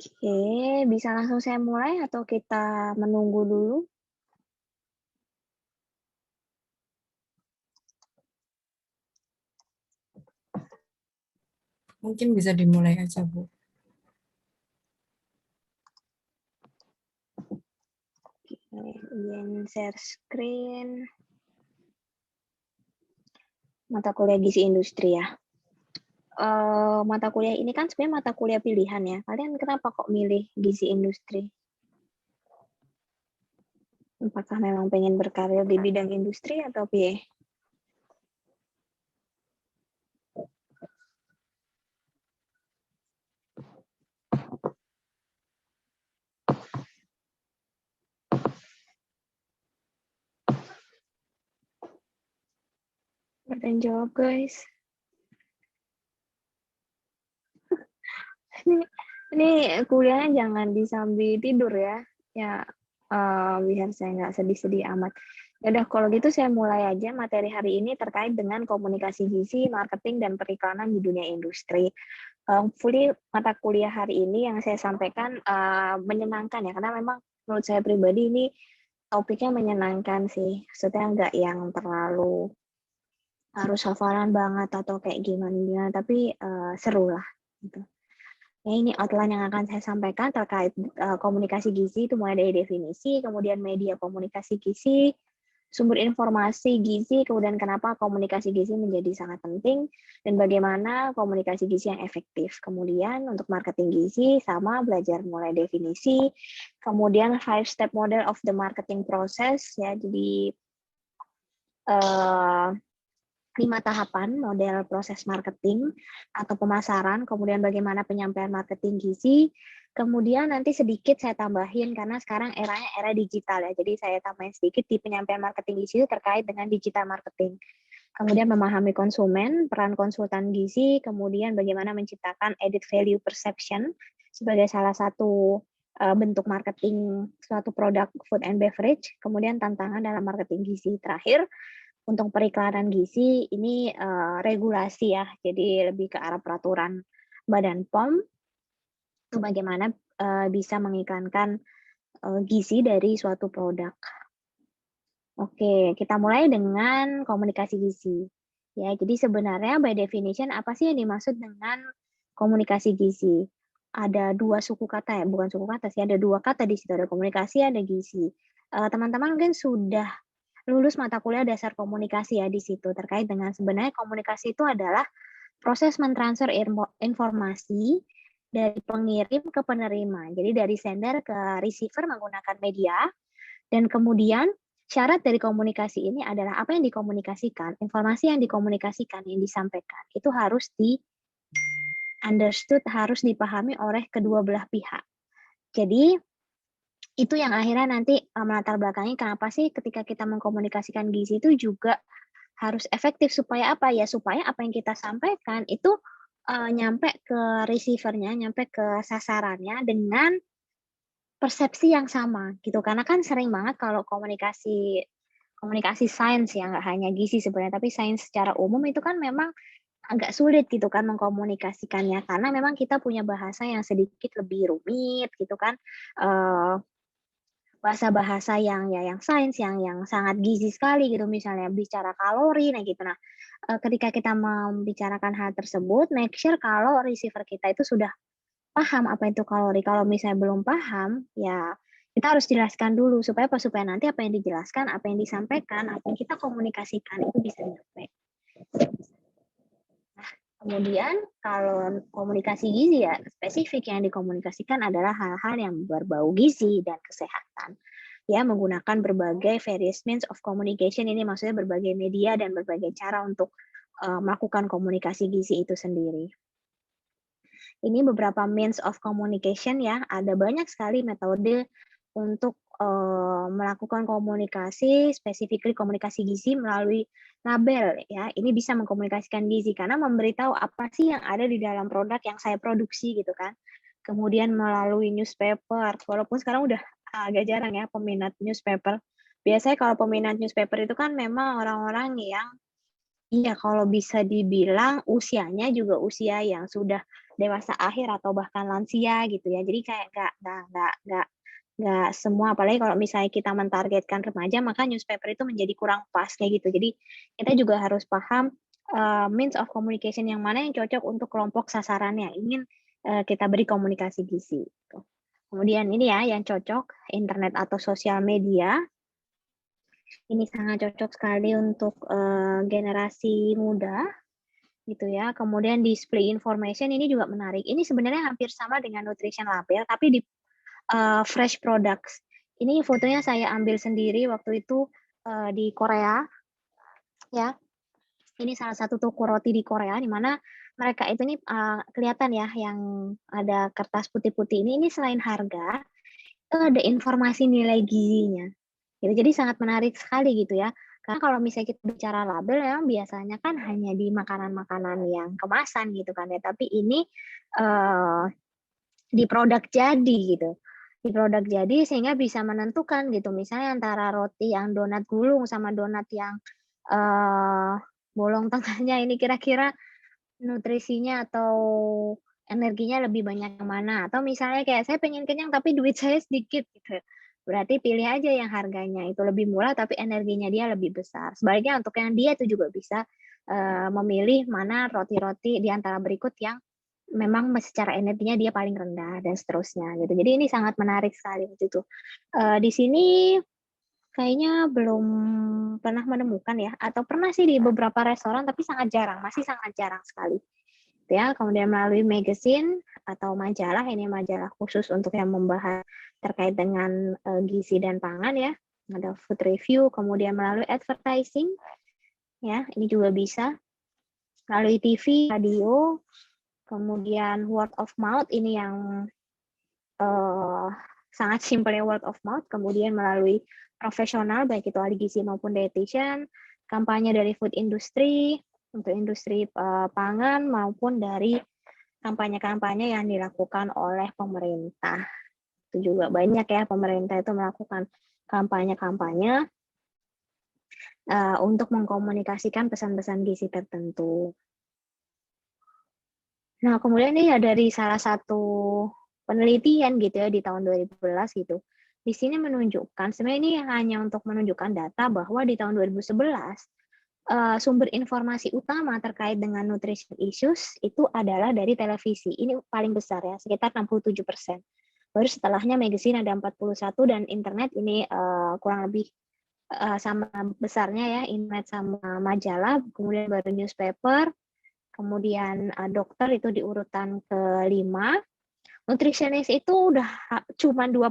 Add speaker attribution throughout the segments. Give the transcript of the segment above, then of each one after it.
Speaker 1: Oke, bisa langsung saya mulai atau kita menunggu dulu?
Speaker 2: Mungkin bisa dimulai aja, Bu.
Speaker 1: Izin share screen. Mata kuliah gizi industri ya. Mata kuliah ini kan sebenarnya mata kuliah pilihan ya. Kalian kenapa kok milih gizi industri? Apakah memang pengen berkarir di bidang industri atau piye? Bertanggung jawab guys. Ini kuliahnya jangan disambi tidur ya. Ya, biar saya nggak sedih-sedih amat. Ya udah, kalau gitu saya mulai aja materi hari ini terkait dengan komunikasi gizi, marketing, dan periklanan di dunia industri. Hopefully mata kuliah hari ini yang saya sampaikan menyenangkan ya, karena memang menurut saya pribadi ini topiknya menyenangkan sih. Maksudnya nggak yang terlalu harus hafalan banget atau kayak gimana-gimana, tapi seru lah. Gitu. Ya, ini outline yang akan saya sampaikan terkait komunikasi gizi, itu mulai dari definisi, kemudian media komunikasi gizi, sumber informasi gizi, kemudian kenapa komunikasi gizi menjadi sangat penting, dan bagaimana komunikasi gizi yang efektif. Kemudian untuk marketing gizi, sama belajar mulai definisi, kemudian 5-step model of the marketing process, ya, jadi 5 tahapan model proses marketing atau pemasaran, kemudian bagaimana penyampaian marketing gizi, kemudian nanti sedikit saya tambahin karena sekarang eranya era digital ya, jadi saya tambahin sedikit di penyampaian marketing gizi terkait dengan digital marketing. Kemudian memahami konsumen, peran konsultan gizi, kemudian bagaimana menciptakan added value perception sebagai salah satu bentuk marketing suatu produk food and beverage, kemudian tantangan dalam marketing gizi. Terakhir, untuk periklanan gizi ini regulasi ya, jadi lebih ke arah peraturan Badan POM itu bagaimana bisa mengiklankan gizi dari suatu produk. Oke, kita mulai dengan komunikasi gizi. Ya, jadi sebenarnya by definition apa sih yang dimaksud dengan komunikasi gizi? Ada dua suku kata ya, bukan suku kata sih, ada dua kata di situ, ada komunikasi, ada gizi. Teman-teman mungkin sudah lulus mata kuliah dasar komunikasi ya di situ, terkait dengan sebenarnya komunikasi itu adalah proses mentransfer informasi dari pengirim ke penerima. Jadi dari sender ke receiver menggunakan media, dan kemudian syarat dari komunikasi ini adalah apa yang dikomunikasikan, informasi yang dikomunikasikan, yang disampaikan, itu harus understood, harus dipahami oleh kedua belah pihak. Jadi itu yang akhirnya nanti melatar belakangi kenapa sih ketika kita mengkomunikasikan gizi itu juga harus efektif, supaya apa ya, supaya apa yang kita sampaikan itu nyampe ke receiver-nya, nyampe ke sasarannya dengan persepsi yang sama gitu. Karena kan sering banget kalau komunikasi komunikasi sains ya, nggak hanya gizi sebenarnya, tapi sains secara umum itu kan memang agak sulit gitu kan mengkomunikasikannya, karena memang kita punya bahasa yang sedikit lebih rumit gitu kan, eee, bahasa-bahasa yang ya yang sains, yang sangat gizi sekali gitu, misalnya bicara kalori, nah gitu. Nah, ketika kita membicarakan hal tersebut, make sure kalau receiver kita itu sudah paham apa itu kalori. Kalau misalnya belum paham, ya kita harus jelaskan dulu supaya apa, supaya nanti apa yang dijelaskan, apa yang disampaikan, apa yang kita komunikasikan itu bisa nyampe. Kemudian kalau komunikasi gizi ya spesifik yang dikomunikasikan adalah hal-hal yang berbau gizi dan kesehatan. Ya, menggunakan berbagai various means of communication, ini maksudnya berbagai media dan berbagai cara untuk melakukan komunikasi gizi itu sendiri. Ini beberapa means of communication ya, ada banyak sekali metode untuk melakukan komunikasi, specifically komunikasi gizi melalui label ya. Ini bisa mengkomunikasikan gizi karena memberitahu apa sih yang ada di dalam produk yang saya produksi gitu kan. Kemudian melalui newspaper, walaupun sekarang udah agak jarang ya peminat newspaper. Biasanya kalau peminat newspaper itu kan memang orang-orang yang Iya, kalau bisa dibilang usianya juga usia yang sudah dewasa akhir atau bahkan lansia gitu ya. Jadi kayak nggak semua, apalagi kalau misalnya kita mentargetkan remaja, maka newspaper itu menjadi kurang pas kayak gitu. Jadi kita juga harus paham means of communication yang mana yang cocok untuk kelompok sasaran yang ingin kita beri komunikasi gizi. Gitu. Kemudian ini ya yang cocok internet atau sosial media. Ini sangat cocok sekali untuk generasi muda gitu ya. Kemudian display information ini juga menarik. Ini sebenarnya hampir sama dengan nutrition label tapi di fresh products. Ini fotonya saya ambil sendiri waktu itu di Korea ya. Ini salah satu toko roti di Korea di mana mereka itu nih kelihatan ya yang ada kertas putih-putih ini selain harga itu ada informasi nilai gizinya. Gitu. Jadi sangat menarik sekali gitu ya. Karena kalau misalnya kita bicara label memang biasanya kan hanya di makanan-makanan yang kemasan gitu kan ya. Tapi ini di produk jadi gitu. Di produk jadi sehingga bisa menentukan gitu. Misalnya antara roti yang donat gulung sama donat yang bolong tengahnya ini kira-kira nutrisinya atau energinya lebih banyak yang mana, atau misalnya kayak saya pengen kenyang tapi duit saya sedikit gitu. Berarti pilih aja yang harganya itu lebih murah tapi energinya dia lebih besar. Sebaliknya untuk yang diet itu juga bisa memilih mana roti-roti di antara berikut yang memang secara energinya dia paling rendah dan seterusnya gitu. Jadi ini sangat menarik sekali gitu. Di sini kayaknya belum pernah menemukan ya, atau pernah sih di beberapa restoran tapi sangat jarang, masih sangat jarang sekali. Ya, kemudian melalui magazine atau majalah, ini majalah khusus untuk yang membahas terkait dengan gizi dan pangan ya. Ada food review, kemudian melalui advertising, ya, ini juga bisa. Melalui TV, radio, kemudian word of mouth, ini yang sangat simpelnya word of mouth, kemudian melalui profesional, baik itu ahli gizi maupun dietitian, kampanye dari food industry, untuk industri pangan, maupun dari kampanye-kampanye yang dilakukan oleh pemerintah. Itu juga banyak ya, pemerintah itu melakukan kampanye-kampanye untuk mengkomunikasikan pesan-pesan gizi tertentu. Nah, kemudian ini ya dari salah satu penelitian gitu ya di tahun 2011 gitu. Di sini menunjukkan, sebenarnya ini hanya untuk menunjukkan data bahwa di tahun 2011 sumber informasi utama terkait dengan nutrition issues itu adalah dari televisi. Ini paling besar ya, sekitar 67%. Baru setelahnya magazine ada 41 dan internet ini kurang lebih sama besarnya ya, internet sama majalah, kemudian baru newspaper, kemudian dokter itu di urutan ke-5, nutritionist itu udah cuma 2%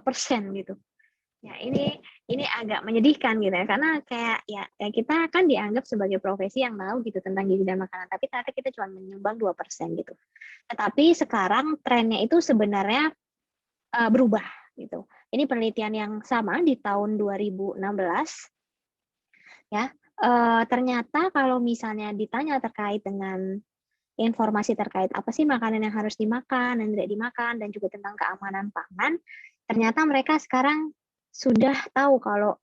Speaker 1: gitu. Ya ini agak menyedihkan gitu ya, karena kayak ya kita kan dianggap sebagai profesi yang tahu gitu tentang gizi dan makanan, tapi ternyata kita cuma menyumbang 2% gitu. Tetapi sekarang trennya itu sebenarnya berubah gitu. Ini penelitian yang sama di tahun 2016 ya. Ternyata kalau misalnya ditanya terkait dengan informasi terkait apa sih makanan yang harus dimakan dan tidak dimakan dan juga tentang keamanan pangan, ternyata mereka sekarang sudah tahu kalau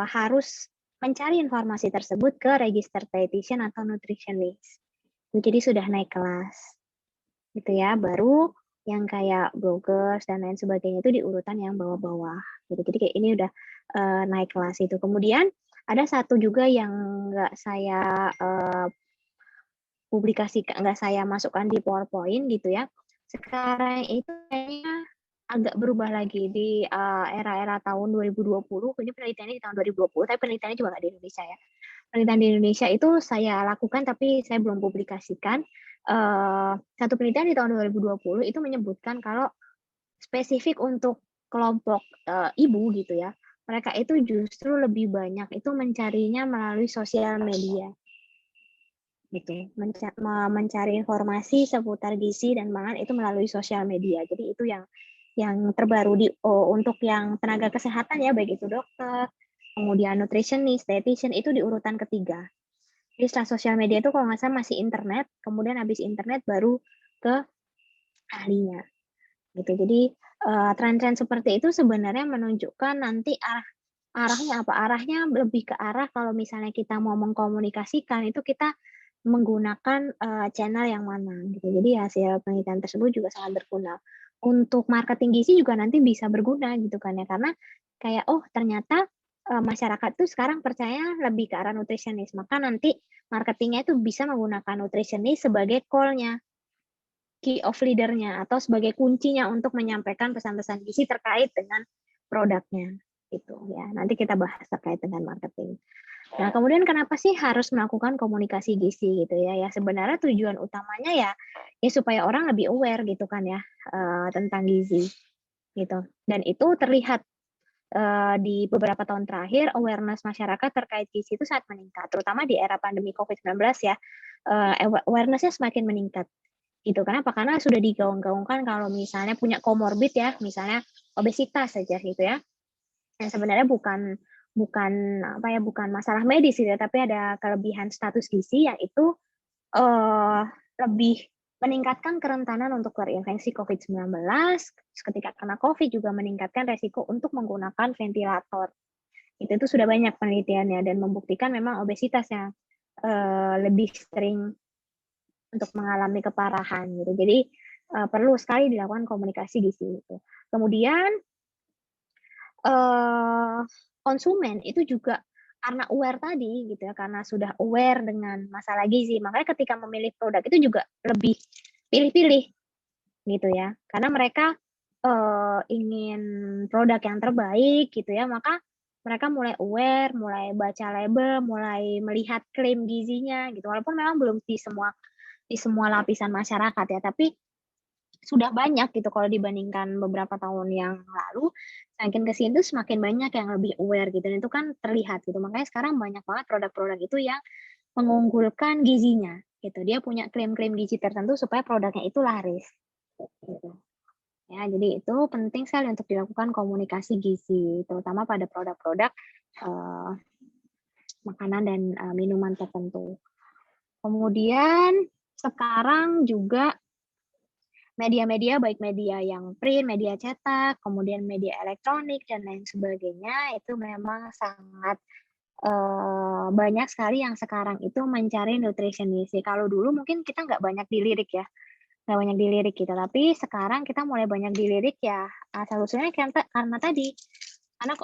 Speaker 1: harus mencari informasi tersebut ke register dietitian atau nutritionist. Jadi sudah naik kelas, gitu ya. Baru yang kayak bloggers dan lain sebagainya itu di urutan yang bawah-bawah. Gitu. Jadi kayak ini udah naik kelas itu. Kemudian ada satu juga yang nggak saya nggak saya masukkan di PowerPoint gitu ya. Sekarang itu kayaknya agak berubah lagi di era-era tahun 2020. Ini penelitiannya di tahun 2020, tapi penelitiannya juga nggak di Indonesia ya. Penelitian di Indonesia itu saya lakukan tapi saya belum publikasikan. Satu penelitian di tahun 2020 itu menyebutkan kalau spesifik untuk kelompok ibu gitu ya, mereka itu justru lebih banyak itu mencarinya melalui sosial media gitu, mencari informasi seputar gizi dan pangan itu melalui sosial media. Jadi itu yang terbaru untuk yang tenaga kesehatan ya, baik itu dokter, kemudian nutritionist, dietitian itu di urutan ketiga. Jadi setelah sosial media itu kalau nggak salah masih internet, kemudian habis internet baru ke ahlinya. Gitu. Jadi tren-tren seperti itu sebenarnya menunjukkan nanti Arahnya apa? Arahnya lebih ke arah kalau misalnya kita mau mengkomunikasikan itu kita menggunakan, channel yang mana gitu. Jadi hasil penelitian tersebut juga sangat berguna. Untuk marketing gizi juga nanti bisa berguna gitu kan ya, karena kayak, oh ternyata, masyarakat tuh sekarang percaya lebih ke arah nutritionist, maka nanti marketingnya itu bisa menggunakan nutritionist sebagai call-nya, key of leader-nya, atau sebagai kuncinya untuk menyampaikan pesan-pesan gizi terkait dengan produknya, gitu ya. Nanti kita bahas terkait dengan marketing. Nah, kemudian kenapa sih harus melakukan komunikasi gizi gitu ya? Ya sebenarnya tujuan utamanya ya supaya orang lebih aware gitu kan ya, tentang gizi gitu. Dan itu terlihat, di beberapa tahun terakhir awareness masyarakat terkait gizi itu sangat meningkat, terutama di era pandemi COVID-19 ya, awareness-nya semakin meningkat gitu. Kenapa? Karena sudah digaung-gaungkan kalau misalnya punya comorbid ya, misalnya obesitas saja gitu ya, yang sebenarnya bukan bukan apa ya, bukan masalah medis gitu ya, tapi ada kelebihan status gizi yang itu, eee, lebih meningkatkan kerentanan untuk terinfeksi COVID-19, ketika kena Covid juga meningkatkan resiko untuk menggunakan ventilator. Itu sudah banyak penelitiannya dan membuktikan memang obesitas yang, lebih sering untuk mengalami keparahan gitu. Jadi, perlu sekali dilakukan komunikasi di situ. Kemudian Eee, konsumen itu juga karena aware tadi gitu ya, karena sudah aware dengan masalah gizi, makanya ketika memilih produk itu juga lebih pilih-pilih gitu ya. Karena mereka, ingin produk yang terbaik gitu ya, maka mereka mulai aware, mulai baca label, mulai melihat klaim gizinya gitu, walaupun memang belum di semua lapisan masyarakat ya, tapi sudah banyak gitu kalau dibandingkan beberapa tahun yang lalu, semakin ke sini tuh semakin banyak yang lebih aware gitu dan itu kan terlihat gitu. Makanya sekarang banyak banget produk-produk itu yang mengunggulkan gizinya gitu. Dia punya klaim-klaim gizi tertentu supaya produknya itu laris gitu. Ya, jadi itu penting sekali untuk dilakukan komunikasi gizi, terutama pada produk-produk, eee, makanan dan, minuman tertentu. Kemudian sekarang juga media-media, baik media yang print, media cetak, kemudian media elektronik, dan lain sebagainya, itu memang sangat, banyak sekali yang sekarang itu mencari nutritionist. Kalau dulu mungkin kita nggak banyak dilirik ya, nggak banyak dilirik gitu, tapi sekarang kita mulai banyak dilirik ya, asal usulnya karena tadi, karena,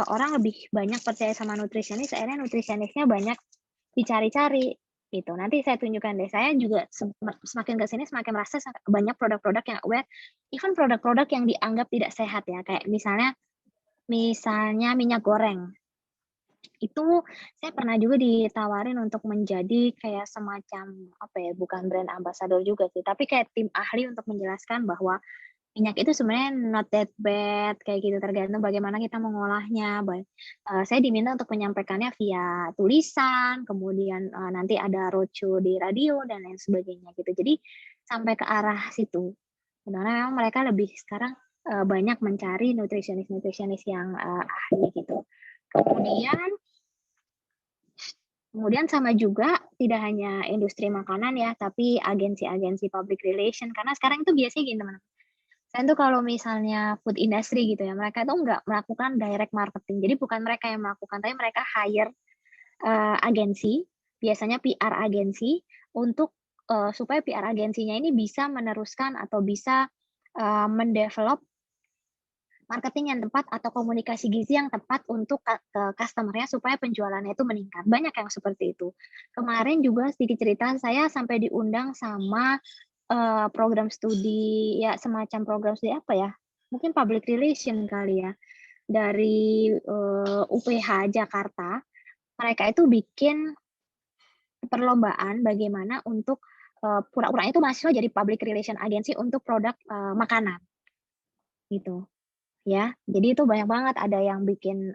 Speaker 1: orang lebih banyak percaya sama nutritionist, akhirnya nutritionist-nya banyak dicari-cari, gitu. Nanti saya tunjukkan deh, saya juga semakin ke sini semakin merasa banyak produk-produk yang aware, even produk-produk yang dianggap tidak sehat ya, kayak misalnya minyak goreng. Itu saya pernah juga ditawarin untuk menjadi kayak semacam, apa ya, bukan brand ambassador juga sih, tapi kayak tim ahli untuk menjelaskan bahwa minyak itu sebenarnya not that bad, kayak gitu, tergantung bagaimana kita mengolahnya. Saya diminta untuk menyampaikannya via tulisan, kemudian, nanti ada roadshow di radio dan lain sebagainya gitu. Jadi sampai ke arah situ. Sebenarnya memang mereka lebih sekarang, banyak mencari nutritionist-nutritionist yang, ahli gitu. Kemudian kemudian sama juga tidak hanya industri makanan ya, tapi agensi-agensi public relation, karena sekarang itu biasanya gini teman-teman, saya tuh kalau misalnya food industry gitu ya, mereka tuh nggak melakukan direct marketing. Jadi bukan mereka yang melakukan, tapi mereka hire, agensi, biasanya PR agensi untuk, supaya PR agensinya ini bisa meneruskan atau bisa, mendevelop marketing yang tepat atau komunikasi gizi yang tepat untuk ke customer-nya supaya penjualannya itu meningkat. Banyak yang seperti itu. Kemarin juga sedikit cerita, saya sampai diundang sama, program studi, ya semacam program studi apa ya, mungkin public relation kali ya, dari, UPH Jakarta. Mereka itu bikin perlombaan bagaimana untuk, pura-puranya itu mahasiswa jadi public relation agency untuk produk, makanan, gitu. Ya, jadi itu banyak banget, ada yang bikin,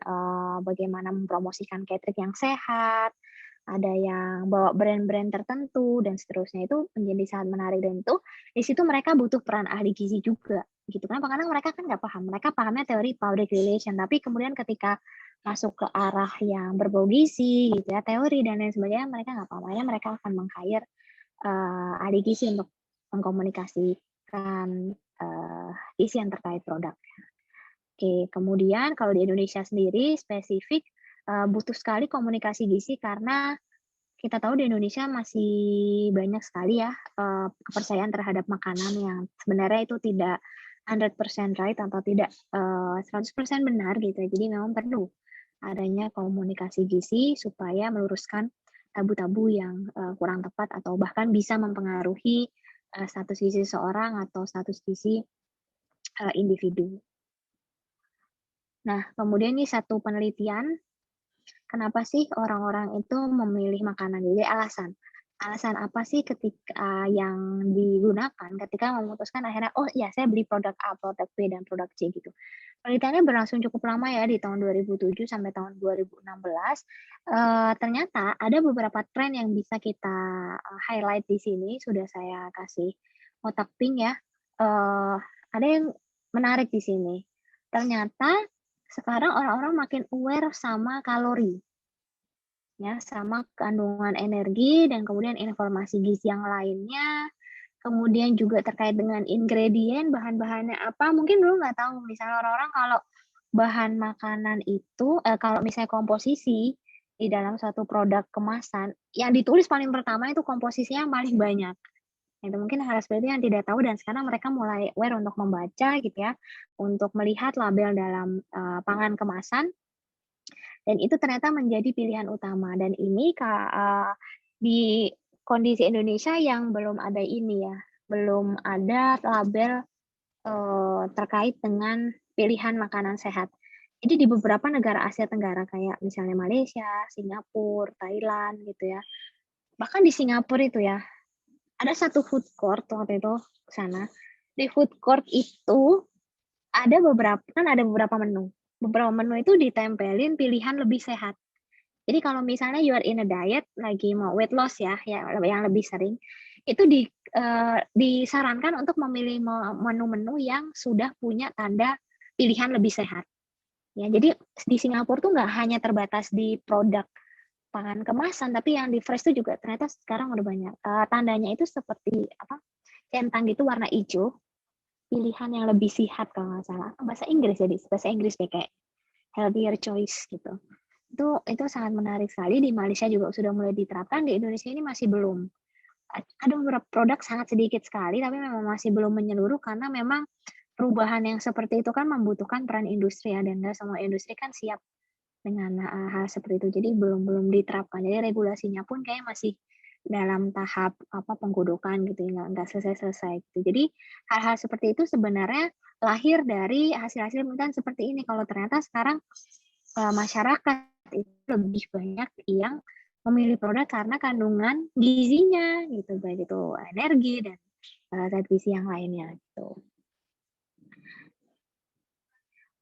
Speaker 1: bagaimana mempromosikan catering yang sehat, ada yang bawa brand-brand tertentu dan seterusnya, itu menjadi sangat menarik dan itu di situ mereka butuh peran ahli gizi juga, gitu. Kenapa? Karena mereka kan nggak paham, mereka pahamnya teori public relation, tapi kemudian ketika masuk ke arah yang berbau gizi gitu ya, teori dan lain sebagainya, mereka nggak paham, akhirnya mereka akan meng-hire, ahli gizi untuk mengkomunikasikan, gizi yang terkait produk. Oke, kemudian kalau di Indonesia sendiri spesifik, butuh sekali komunikasi gizi karena kita tahu di Indonesia masih banyak sekali ya, kepercayaan terhadap makanan yang sebenarnya itu tidak 100% right atau tidak, 100% benar gitu ya. Jadi memang perlu adanya komunikasi gizi supaya meluruskan tabu-tabu yang, kurang tepat atau bahkan bisa mempengaruhi, status gizi seseorang atau status gizi, individu. Nah, kemudian nih satu penelitian, kenapa sih orang-orang itu memilih makanan? Jadi alasan. Alasan apa sih ketika yang digunakan ketika memutuskan akhirnya, "Oh ya saya beli produk A, produk B, dan produk C," gitu. Penelitiannya berlangsung cukup lama ya di tahun 2007 sampai tahun 2016. Ternyata ada beberapa tren yang bisa kita, highlight di sini, sudah saya kasih kotak pink ya. Ada yang menarik di sini. Ternyata sekarang orang-orang makin aware sama kalori. Ya, sama kandungan energi dan kemudian informasi gizi yang lainnya, kemudian juga terkait dengan ingredient, bahan-bahannya apa, mungkin dulu nggak tahu. Misalnya orang-orang kalau bahan makanan itu, kalau misalnya komposisi di dalam satu produk kemasan, yang ditulis paling pertama itu komposisinya yang paling banyak. Itu mungkin hal seperti itu yang tidak tahu dan sekarang mereka mulai aware untuk membaca gitu ya, untuk melihat label dalam, pangan kemasan dan itu ternyata menjadi pilihan utama dan ini di kondisi Indonesia yang belum ada ini ya, belum ada label, terkait dengan pilihan makanan sehat. Jadi di beberapa negara Asia Tenggara kayak misalnya Malaysia, Singapura, Thailand gitu ya, bahkan di Singapura itu ya, ada satu food court waktu itu ke sana. Di food court itu ada beberapa menu. Beberapa menu itu ditempelin pilihan lebih sehat. Jadi kalau misalnya you are in a diet, lagi mau weight loss ya, yang lebih sering, itu disarankan untuk memilih menu-menu yang sudah punya tanda pilihan lebih sehat. Ya, jadi di Singapura tuh nggak hanya terbatas di produk pangan kemasan, tapi yang di fresh tuh juga ternyata sekarang udah banyak. Tandanya itu seperti apa? Centang gitu warna hijau, pilihan yang lebih sehat kalau nggak salah. Bahasa Inggris jadi bahasa Inggris deh kayak healthier choice gitu. Itu sangat menarik sekali, di Malaysia juga sudah mulai diterapkan, di Indonesia ini masih belum. Ada beberapa produk sangat sedikit sekali, tapi memang masih belum menyeluruh karena memang perubahan yang seperti itu kan membutuhkan peran industri ya, dan nggak semua industri kan siap dengan, hal seperti itu. Jadi belum belum diterapkan. Jadi regulasinya pun kayaknya masih dalam tahap apa, penggodokan gitu ya, nggak selesai-selesai gitu. Jadi hal-hal seperti itu sebenarnya lahir dari hasil-hasil penelitian seperti ini. Kalau ternyata sekarang, masyarakat itu lebih banyak yang memilih produk karena kandungan gizinya gitu, baik itu energi dan, zat gizi yang lainnya gitu.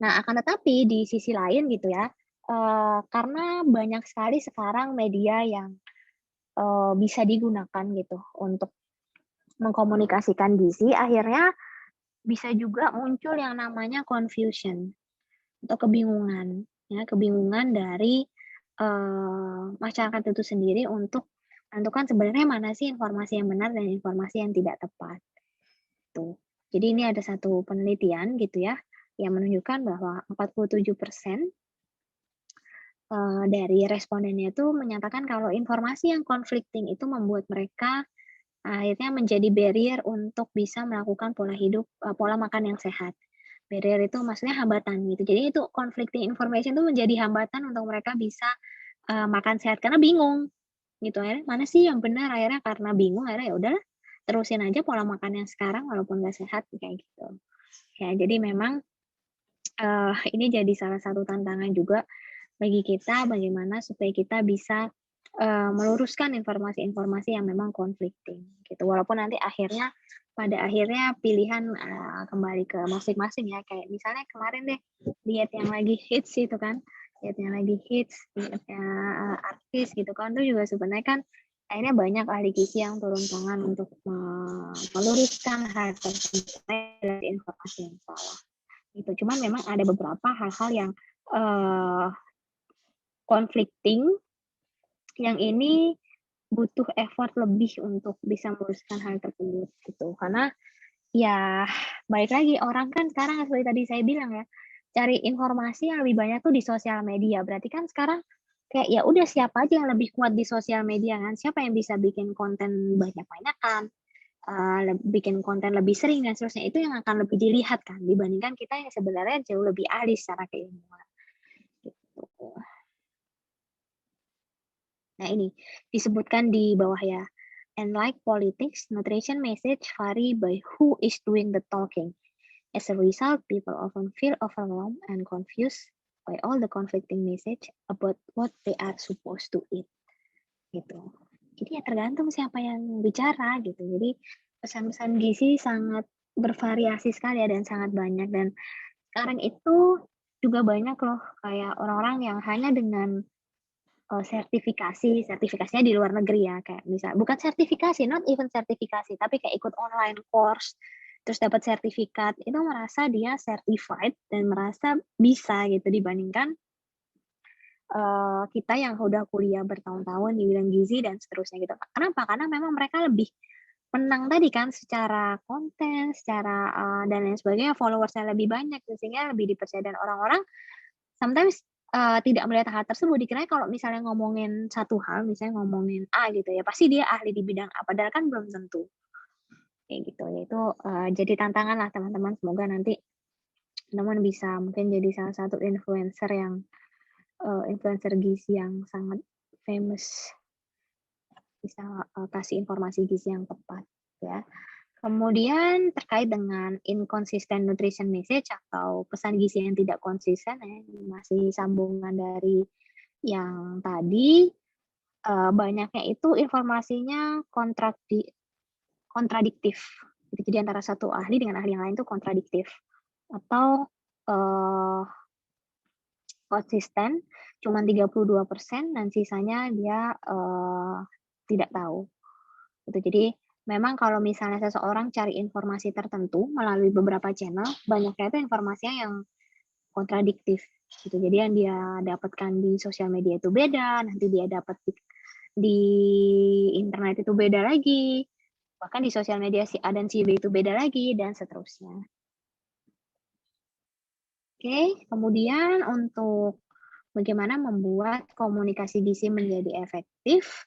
Speaker 1: Nah, akan tetapi di sisi lain gitu ya, karena banyak sekali sekarang media yang, bisa digunakan gitu untuk mengkomunikasikan gizi, akhirnya bisa juga muncul yang namanya confusion atau kebingungan, ya, kebingungan dari, masyarakat itu sendiri untuk menentukan sebenarnya mana sih informasi yang benar dan informasi yang tidak tepat, tuh. Jadi ini ada satu penelitian gitu ya, yang menunjukkan bahwa 47% dari respondennya itu menyatakan kalau informasi yang conflicting itu membuat mereka akhirnya menjadi barrier untuk bisa melakukan pola makan yang sehat. Barrier itu maksudnya hambatan gitu. Jadi itu conflicting information itu menjadi hambatan untuk mereka bisa, makan sehat karena bingung gitu. Akhirnya mana sih yang benar, akhirnya karena bingung akhirnya ya udahlah terusin aja pola makan yang sekarang walaupun nggak sehat kayak gitu. Ya jadi memang, ini jadi salah satu tantangan juga bagi kita bagaimana supaya kita bisa, meluruskan informasi-informasi yang memang conflicting gitu. Walaupun nanti pada akhirnya pilihan, kembali ke masing-masing ya, kayak misalnya kemarin deh diet yang lagi hits itu kan, diet yang lagi hits, dietnya, artis gitu kan, itu juga sebenarnya kan akhirnya banyak ahli gizi yang turun tangan untuk meluruskan hal tersebut dari informasi yang salah, gitu. Cuman memang ada beberapa hal-hal yang, eee conflicting, yang ini butuh effort lebih untuk bisa meluruskan hal tersebut gitu. Karena ya balik lagi orang kan sekarang seperti tadi saya bilang ya, cari informasi yang lebih banyak tuh di sosial media. Berarti kan sekarang kayak ya udah siapa aja yang lebih kuat di sosial media kan, siapa yang bisa bikin konten banyak-banyakan, bikin konten lebih sering dan seterusnya, itu yang akan lebih dilihat kan, dibandingkan kita yang sebenarnya jauh lebih ahli secara keilmuan, gitu. Nah ini, disebutkan di bawah ya, and like politics, nutrition message vary by who is doing the talking. As a result, people often feel overwhelmed and confused by all the conflicting message about what they are supposed to eat. Gitu. Jadi ya tergantung siapa yang bicara gitu. Jadi pesan-pesan gizi sangat bervariasi sekali ya dan sangat banyak, dan sekarang itu juga banyak loh kayak orang-orang yang hanya dengan sertifikasinya di luar negeri ya, kayak misal bukan sertifikasi, not even sertifikasi, tapi kayak ikut online course, terus dapat sertifikat, itu merasa dia certified dan merasa bisa gitu dibandingkan kita yang udah kuliah bertahun-tahun di bidang gizi dan seterusnya gitu. Kenapa? Karena memang mereka lebih menang tadi kan secara konten, secara dan lain sebagainya, followersnya lebih banyak, sehingga lebih dipercaya dan orang-orang sometimes tidak melihat hal tersebut, dikiranya kalau misalnya ngomongin satu hal, misalnya ngomongin A gitu ya, pasti dia ahli di bidang A, padahal kan belum tentu. Kayak gitu, ya itu jadi tantangan lah teman-teman, semoga nanti teman-teman bisa mungkin jadi salah satu influencer yang influencer gizi yang sangat famous, bisa kasih informasi gizi yang tepat ya. Kemudian terkait dengan inconsistent nutrition message atau pesan gizi yang tidak konsisten ya, masih sambungan dari yang tadi, banyaknya itu informasinya kontradiktif. Jadi antara satu ahli dengan ahli yang lain itu kontradiktif atau konsisten cuma 32% dan sisanya dia tidak tahu. Gitu. Jadi memang kalau misalnya seseorang cari informasi tertentu melalui beberapa channel, banyaknya itu informasinya yang kontradiktif gitu. Jadi yang dia dapatkan di sosial media itu beda, nanti dia dapat di internet itu beda lagi, bahkan di sosial media si A dan si B itu beda lagi, dan seterusnya. Oke, kemudian untuk bagaimana membuat komunikasi gizi menjadi efektif,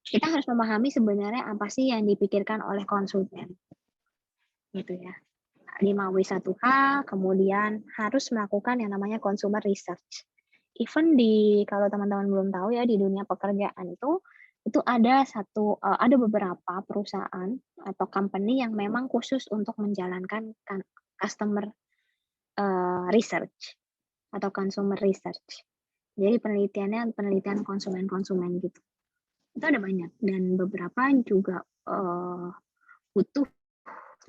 Speaker 1: kita harus memahami sebenarnya apa sih yang dipikirkan oleh konsumen. Gitu ya. 5W1H, kemudian harus melakukan yang namanya consumer research. Even kalau teman-teman belum tahu ya, di dunia pekerjaan itu ada beberapa perusahaan atau company yang memang khusus untuk menjalankan customer research atau consumer research. Jadi penelitian konsumen-konsumen gitu. Itu ada banyak, dan beberapa juga butuh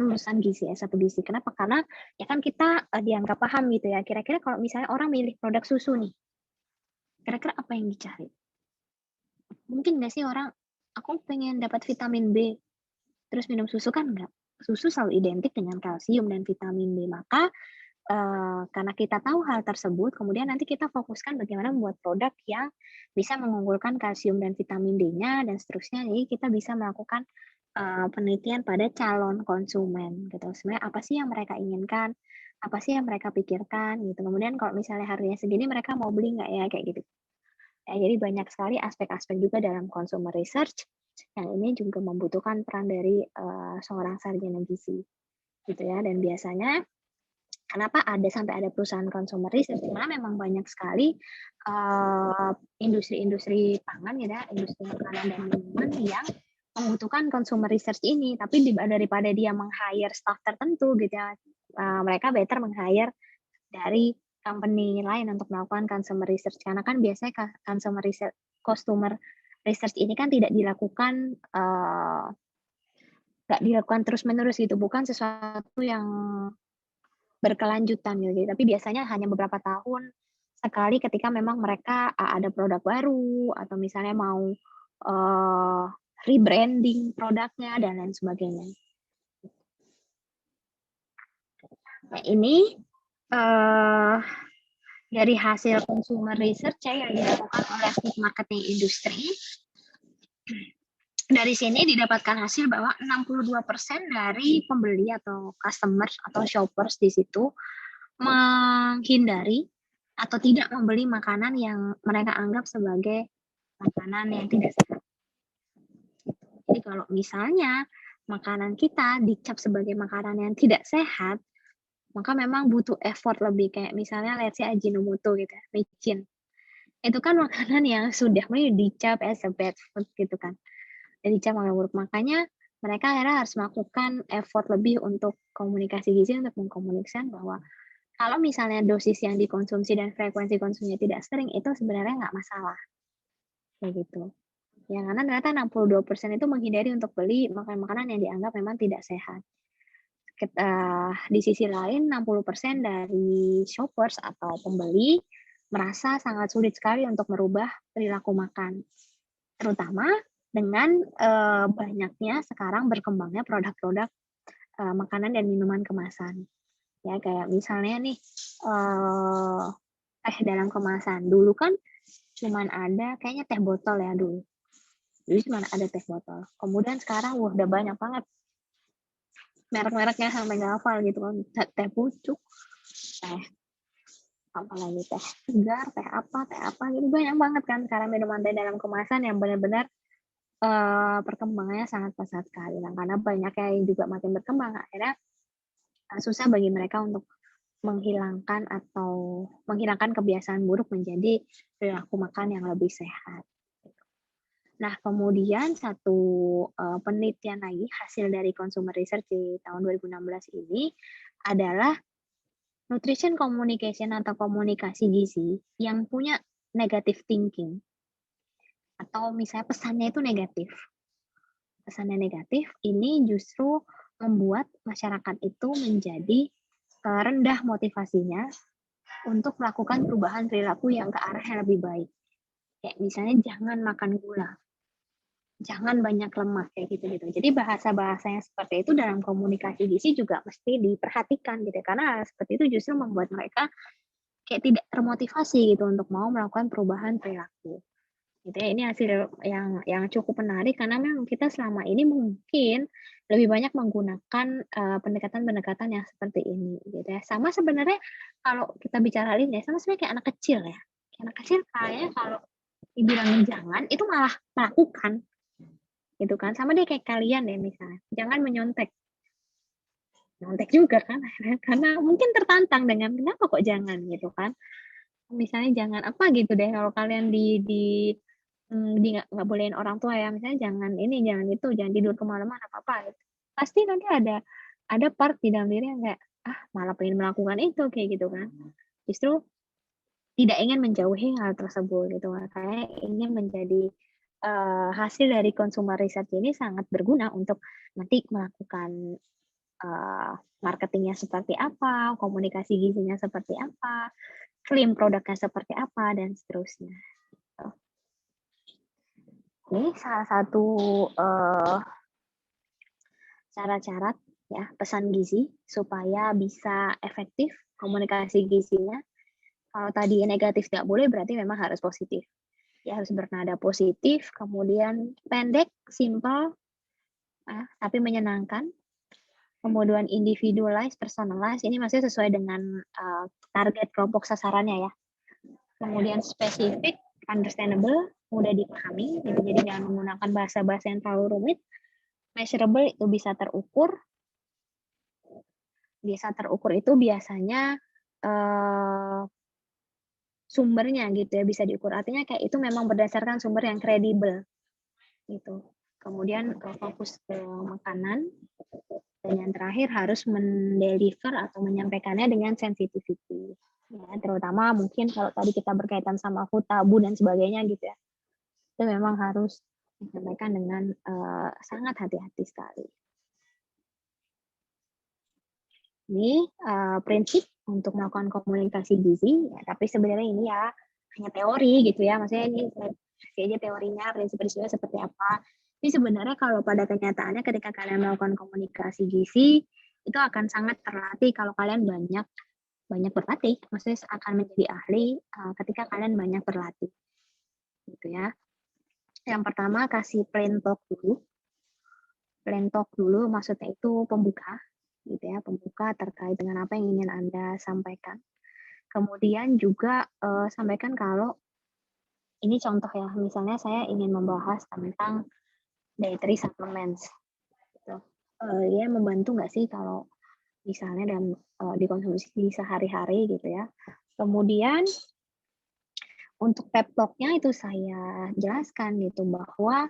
Speaker 1: lulusan gizi, S1 gizi. Kenapa? Karena ya kan kita dianggap paham gitu ya. Kira-kira kalau misalnya orang milih produk susu nih, kira-kira apa yang dicari? Mungkin nggak sih orang, aku pengen dapat vitamin B, terus minum susu, kan enggak. Susu selalu identik dengan kalsium dan vitamin B. Maka karena kita tahu hal tersebut, kemudian nanti kita fokuskan bagaimana membuat produk yang bisa mengunggulkan kalsium dan vitamin D-nya dan seterusnya. Jadi kita bisa melakukan penelitian pada calon konsumen gitu. Sebenarnya apa sih yang mereka inginkan, apa sih yang mereka pikirkan gitu. Kemudian kalau misalnya harganya segini, mereka mau beli nggak ya, kayak gitu. Ya, jadi banyak sekali aspek-aspek juga dalam consumer research yang ini juga membutuhkan peran dari seorang sarjana gizi gitu ya. Dan biasanya kenapa sampai ada perusahaan consumer research? Karena memang banyak sekali industri-industri pangan gitu ya, industri makanan dan minuman yang membutuhkan consumer research ini, tapi daripada dia meng-hire staff tertentu gitu ya, mereka better meng-hire dari company lain untuk melakukan consumer research, karena kan biasanya customer research ini kan tidak dilakukan terus-menerus gitu, bukan sesuatu yang berkelanjutan gitu, tapi biasanya hanya beberapa tahun sekali ketika memang mereka ada produk baru atau misalnya mau rebranding produknya dan lain sebagainya. Nah ini dari hasil consumer research yang dilakukan oleh food marketing industry. Dari sini didapatkan hasil bahwa 62% dari pembeli atau customers atau shoppers di situ menghindari atau tidak membeli makanan yang mereka anggap sebagai makanan yang tidak sehat. Jadi kalau misalnya makanan kita dicap sebagai makanan yang tidak sehat, maka memang butuh effort lebih, kayak misalnya let's say Ajinomoto gitu ya, micin. Itu kan makanan yang sudah dicap as a bad food gitu kan. Dan dicap makanan buruk. Makanya mereka akhirnya harus melakukan effort lebih untuk komunikasi gizi, untuk mengkomunikasikan bahwa kalau misalnya dosis yang dikonsumsi dan frekuensi konsumsinya tidak sering, itu sebenarnya nggak masalah. Kayak gitu. Ya, karena ternyata 62% itu menghindari untuk beli makanan-makanan yang dianggap memang tidak sehat. Di sisi lain 60% dari shoppers atau pembeli merasa sangat sulit sekali untuk merubah perilaku makan. Terutama dengan banyaknya sekarang berkembangnya produk-produk makanan dan minuman kemasan. Ya, kayak misalnya nih teh dalam kemasan. Dulu kan cuman ada kayaknya teh botol ya dulu. Dulu cuma ada teh botol. Kemudian sekarang udah banyak banget merek-mereknya sampai nggak hafal gitu kan. Teh pucuk, teh apalagi teh segar, teh apa gitu, banyak banget kan sekarang minuman teh dalam kemasan yang benar-benar perkembangannya sangat pesat sekali. Nah, karena banyak yang juga makin berkembang, akhirnya susah bagi mereka untuk menghilangkan kebiasaan buruk menjadi perilaku makan yang lebih sehat. Nah, kemudian satu penelitian lagi hasil dari consumer research di tahun 2016 ini adalah nutrition communication atau komunikasi gizi yang punya negative thinking atau misalnya pesannya itu negatif. Pesannya negatif ini justru membuat masyarakat itu menjadi rendah motivasinya untuk melakukan perubahan perilaku yang ke arah yang lebih baik. Kayak misalnya jangan makan gula, jangan banyak lemak, kayak gitu-gitu. Jadi bahasa-bahasa yang seperti itu dalam komunikasi gizi juga mesti diperhatikan gitu. Karena seperti itu justru membuat mereka kayak tidak termotivasi gitu untuk mau melakukan perubahan perilaku. Gitu ya. Ini hasil yang cukup menarik karena memang kita selama ini mungkin lebih banyak menggunakan pendekatan-pendekatan yang seperti ini gitu ya. Sama sebenarnya kalau kita bicara ini sama sebenarnya kayak anak kecil ya. Kayak anak kecil kayaknya kalau dibilangin jangan itu malah melakukan gitu kan. Sama deh kayak kalian deh misalnya. Jangan menyontek. Nyontek juga kan karena mungkin tertantang dengan kenapa kok jangan gitu kan. Misalnya jangan apa gitu deh kalau kalian nggak bolehin orang tua ya, misalnya jangan ini, jangan itu, jangan tidur kemalaman apa-apa gitu. Pasti nanti ada part di dalam diri yang kayak, ah malah pengen melakukan itu, kayak gitu kan. Justru tidak ingin menjauhi hal tersebut gitu. Makanya ingin menjadi hasil dari consumer research ini sangat berguna untuk nanti melakukan marketingnya seperti apa, komunikasi gizinya seperti apa, klaim produknya seperti apa, dan seterusnya. Ini salah satu cara-cara ya pesan gizi supaya bisa efektif komunikasi gizinya. Kalau tadi negatif tidak boleh, berarti memang harus positif. Ya harus bernada positif, kemudian pendek, simple, tapi menyenangkan. Kemudian individualized, personalized, ini masih sesuai dengan target kelompok sasarannya ya. Kemudian spesifik, understandable, mudah dipahami, gitu. Jadi jangan menggunakan bahasa-bahasa yang terlalu rumit. Measurable itu bisa terukur. Bisa terukur itu biasanya sumbernya gitu ya bisa diukur. Artinya kayak itu memang berdasarkan sumber yang kredibel gitu. Kemudian fokus ke makanan dan yang terakhir harus mendeliver atau menyampaikannya dengan sensitivity. Ya, terutama mungkin kalau tadi kita berkaitan sama food tabu dan sebagainya gitu ya. Itu memang harus disampaikan dengan sangat hati-hati sekali. Ini prinsip untuk melakukan komunikasi gizi, ya, tapi sebenarnya ini ya hanya teori gitu ya, maksudnya ini aja teorinya, prinsip-prinsipnya seperti apa. Tapi sebenarnya kalau pada kenyataannya ketika kalian melakukan komunikasi gizi, itu akan sangat terlatih kalau kalian banyak berlatih, maksudnya akan menjadi ahli ketika kalian banyak berlatih. Gitu ya. Yang pertama kasih plain talk dulu. Plain talk dulu maksudnya itu pembuka. gitu ya, pembuka terkait dengan apa yang ingin Anda sampaikan. Kemudian juga sampaikan kalau ini contoh ya, misalnya saya ingin membahas tentang dietary supplements, gitu. Ya membantu nggak sih kalau misalnya dalam dikonsumsi sehari-hari gitu ya. Kemudian untuk pep talk-nya itu saya jelaskan gitu bahwa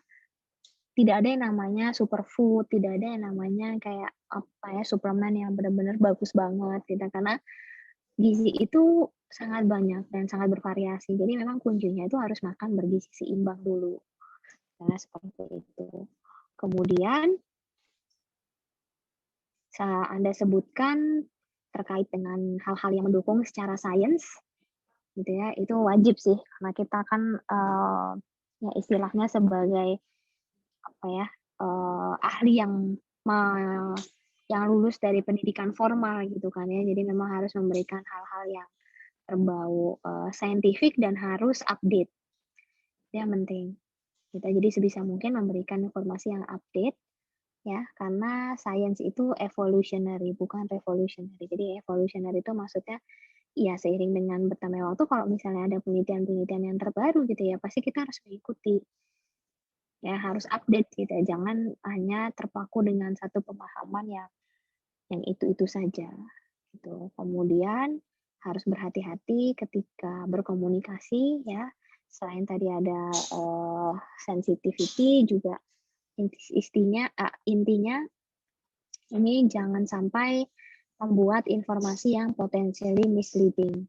Speaker 1: tidak ada yang namanya superfood, tidak ada yang namanya kayak apa ya, suplemen yang benar-benar bagus banget gitu. Karena gizi itu sangat banyak dan sangat bervariasi. Jadi memang kuncinya itu harus makan bergizi seimbang dulu. Nah, seperti itu. Kemudian Anda sebutkan terkait dengan hal-hal yang mendukung secara sains, gitu ya, itu wajib sih karena kita kan ya istilahnya sebagai apa ya ahli yang lulus dari pendidikan formal gitu kan ya, jadi memang harus memberikan hal-hal yang berbau saintifik dan harus update, itu yang penting. Kita jadi sebisa mungkin memberikan informasi yang update ya, karena sains itu evolutionary bukan revolutionary. Jadi evolutionary itu maksudnya ya seiring dengan bertambahnya waktu kalau misalnya ada penelitian-penelitian yang terbaru gitu ya, pasti kita harus mengikuti. Ya harus update gitu ya, jangan hanya terpaku dengan satu pemahaman yang itu-itu saja gitu. Kemudian harus berhati-hati ketika berkomunikasi ya. Selain tadi ada sensitivity juga intinya ini jangan sampai membuat informasi yang potentially misleading.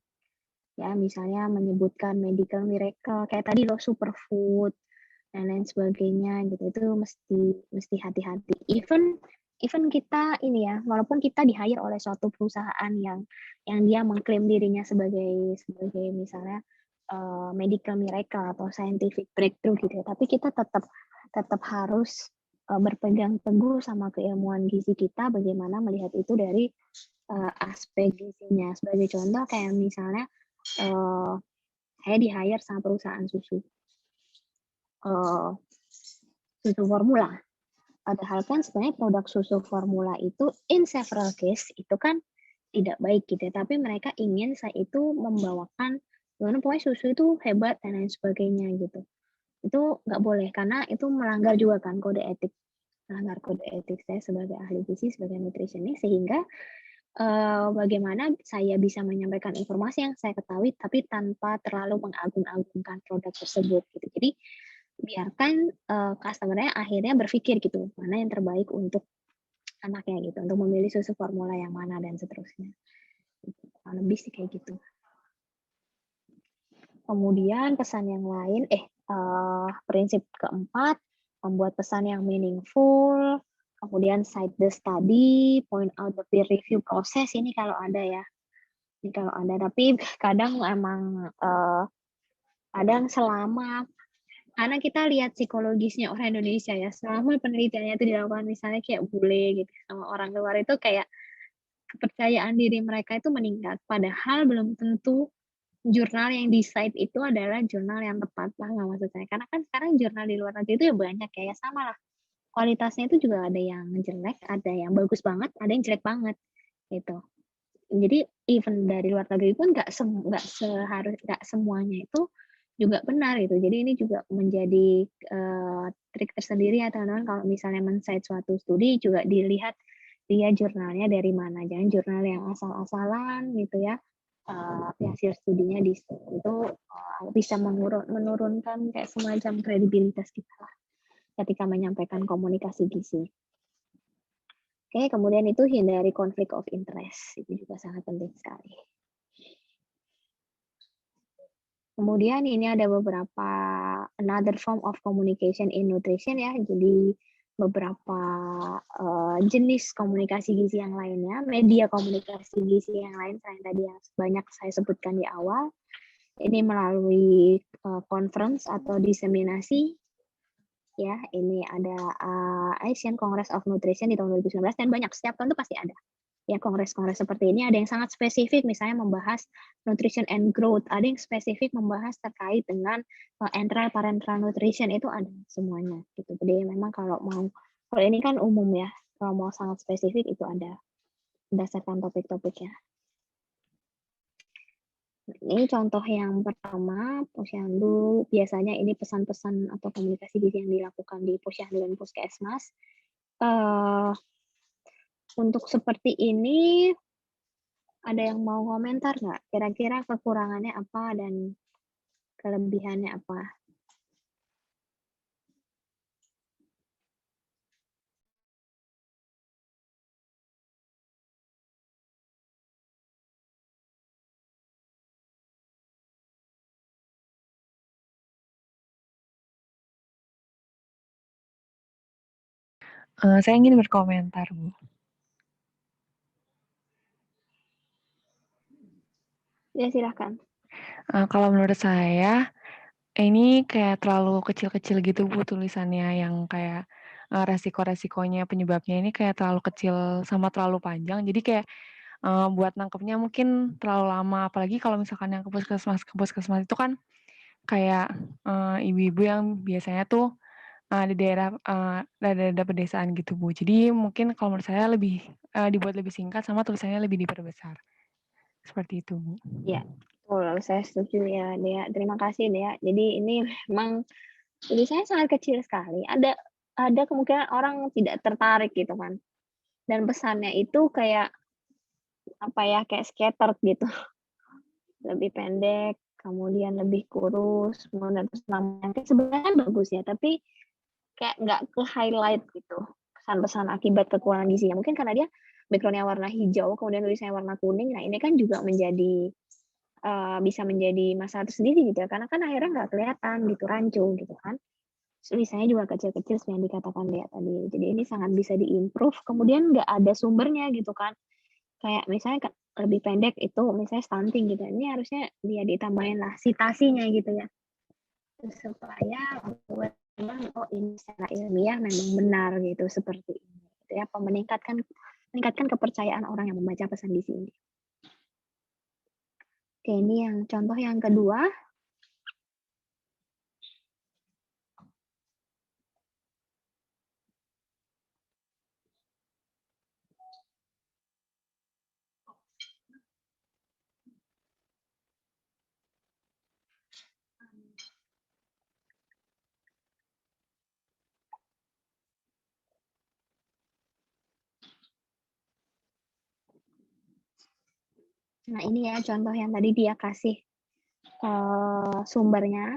Speaker 1: Ya, misalnya menyebutkan medical miracle kayak tadi loh superfood dan lain sebagainya gitu. Itu mesti hati-hati. Even kita ini ya, walaupun kita di-hire oleh suatu perusahaan yang dia mengklaim dirinya sebagai misalnya medical miracle atau scientific breakthrough gitu ya, tapi kita tetap harus berpegang teguh sama keilmuan gizi kita, bagaimana melihat itu dari aspek gizinya. Sebagai contoh kayak misalnya saya di-hire sama perusahaan susu formula. Padahal kan sebenarnya produk susu formula itu in several case itu kan tidak baik gitu ya. Tapi mereka ingin saya itu membawakan gimana pokoknya susu itu hebat dan lain sebagainya gitu. Itu nggak boleh karena itu melanggar juga kan kode etik. Melanggar kode etik saya sebagai ahli gizi, sebagai nutritionist, sehingga bagaimana saya bisa menyampaikan informasi yang saya ketahui tapi tanpa terlalu mengagung-agungkan produk tersebut gitu. Jadi biarkan customer-nya akhirnya berpikir gitu, mana yang terbaik untuk anaknya gitu, untuk memilih susu formula yang mana dan seterusnya. Lebih sih kayak gitu. Kemudian pesan yang lain, prinsip keempat, membuat pesan yang meaningful, kemudian cite the study, point out the peer review process, ini kalau ada ya. Ini kalau ada, tapi kadang emang kadang selama karena kita lihat psikologisnya orang Indonesia ya, selama penelitiannya itu dilakukan misalnya kayak bule gitu sama orang luar itu kayak kepercayaan diri mereka itu meningkat. Padahal belum tentu jurnal yang di-cite itu adalah jurnal yang tepat, paham nggak maksud saya? Karena kan sekarang jurnal di luar negeri itu ya banyak ya, sama lah. Kualitasnya itu juga ada yang jelek, ada yang bagus banget, ada yang jelek banget, gitu. Jadi even dari luar negeri pun nggak semuanya itu juga benar gitu. Jadi ini juga menjadi trik tersendiri ya teman-teman kalau misalnya men-cite suatu studi juga dilihat dia jurnalnya dari mana. Jangan jurnal yang asal-asalan gitu ya. Hasil studinya itu bisa menurunkan kayak semacam kredibilitas kita lah ketika menyampaikan komunikasi gizi. Oke, kemudian itu hindari konflik of interest. Itu juga sangat penting sekali. Kemudian ini ada beberapa another form of communication in nutrition ya. Jadi beberapa jenis komunikasi gizi yang lainnya, media komunikasi gizi yang lain selain tadi yang banyak saya sebutkan di awal. Ini melalui conference atau diseminasi ya. Ini ada Asian Congress of Nutrition di tahun 2019 dan banyak setiap tahun itu pasti ada. Ya kongres-kongres seperti ini ada yang sangat spesifik misalnya membahas nutrition and growth, ada yang spesifik membahas terkait dengan enteral parenteral nutrition, itu ada semuanya gitu. Jadi memang kalau ini kan umum ya, kalau mau sangat spesifik itu ada. berdasarkan topik-topiknya. Ini contoh yang pertama, posyandu. Biasanya ini pesan-pesan atau komunikasi yang dilakukan di posyandu dan puskesmas. Untuk seperti ini, ada yang mau komentar nggak? Kira-kira kekurangannya apa dan kelebihannya apa?
Speaker 3: Saya ingin berkomentar, Bu.
Speaker 1: Ya, silahkan.
Speaker 3: Kalau menurut saya, ini kayak terlalu kecil-kecil gitu, Bu, tulisannya yang kayak resiko-resikonya, penyebabnya ini kayak terlalu kecil sama terlalu panjang. Jadi kayak buat nangkepnya mungkin terlalu lama. Apalagi kalau misalkan yang ke puskesmas itu kan kayak ibu-ibu yang biasanya tuh di daerah pedesaan gitu, Bu. Jadi mungkin kalau menurut saya lebih dibuat lebih singkat sama tulisannya lebih diperbesar. Seperti itu, Bu.
Speaker 1: Ya, betul. Saya setuju ya, Dea. Terima kasih, Dea. Jadi ini memang tulisannya sangat kecil sekali. Ada kemungkinan orang tidak tertarik gitu kan. Dan pesannya itu kayak apa ya, kayak scattered gitu. Lebih pendek, kemudian lebih kurus, kemudian terus namanya sebenarnya bagus ya, tapi kayak nggak ke-highlight gitu, pesan-pesan akibat kekurangan gizinya. Mungkin karena dia background-nya warna hijau, kemudian tulisannya warna kuning, nah ini kan juga menjadi bisa menjadi masalah tersendiri gitu ya, karena kan akhirnya nggak kelihatan gitu, rancu gitu kan. Tulisannya juga kecil-kecil seperti yang dikatakan Dea tadi. Jadi ini sangat bisa di-improve, kemudian nggak ada sumbernya gitu kan. Kayak misalnya lebih pendek itu misalnya stunting gitu, ini harusnya dia ditambahin lah citasinya gitu ya, supaya memang oh ini secara ilmiah memang benar gitu seperti ini gitu ya, meningkatkan kepercayaan orang yang membaca pesan di sini. Oke, ini yang contoh yang kedua. Nah, ini ya contoh yang tadi dia kasih sumbernya,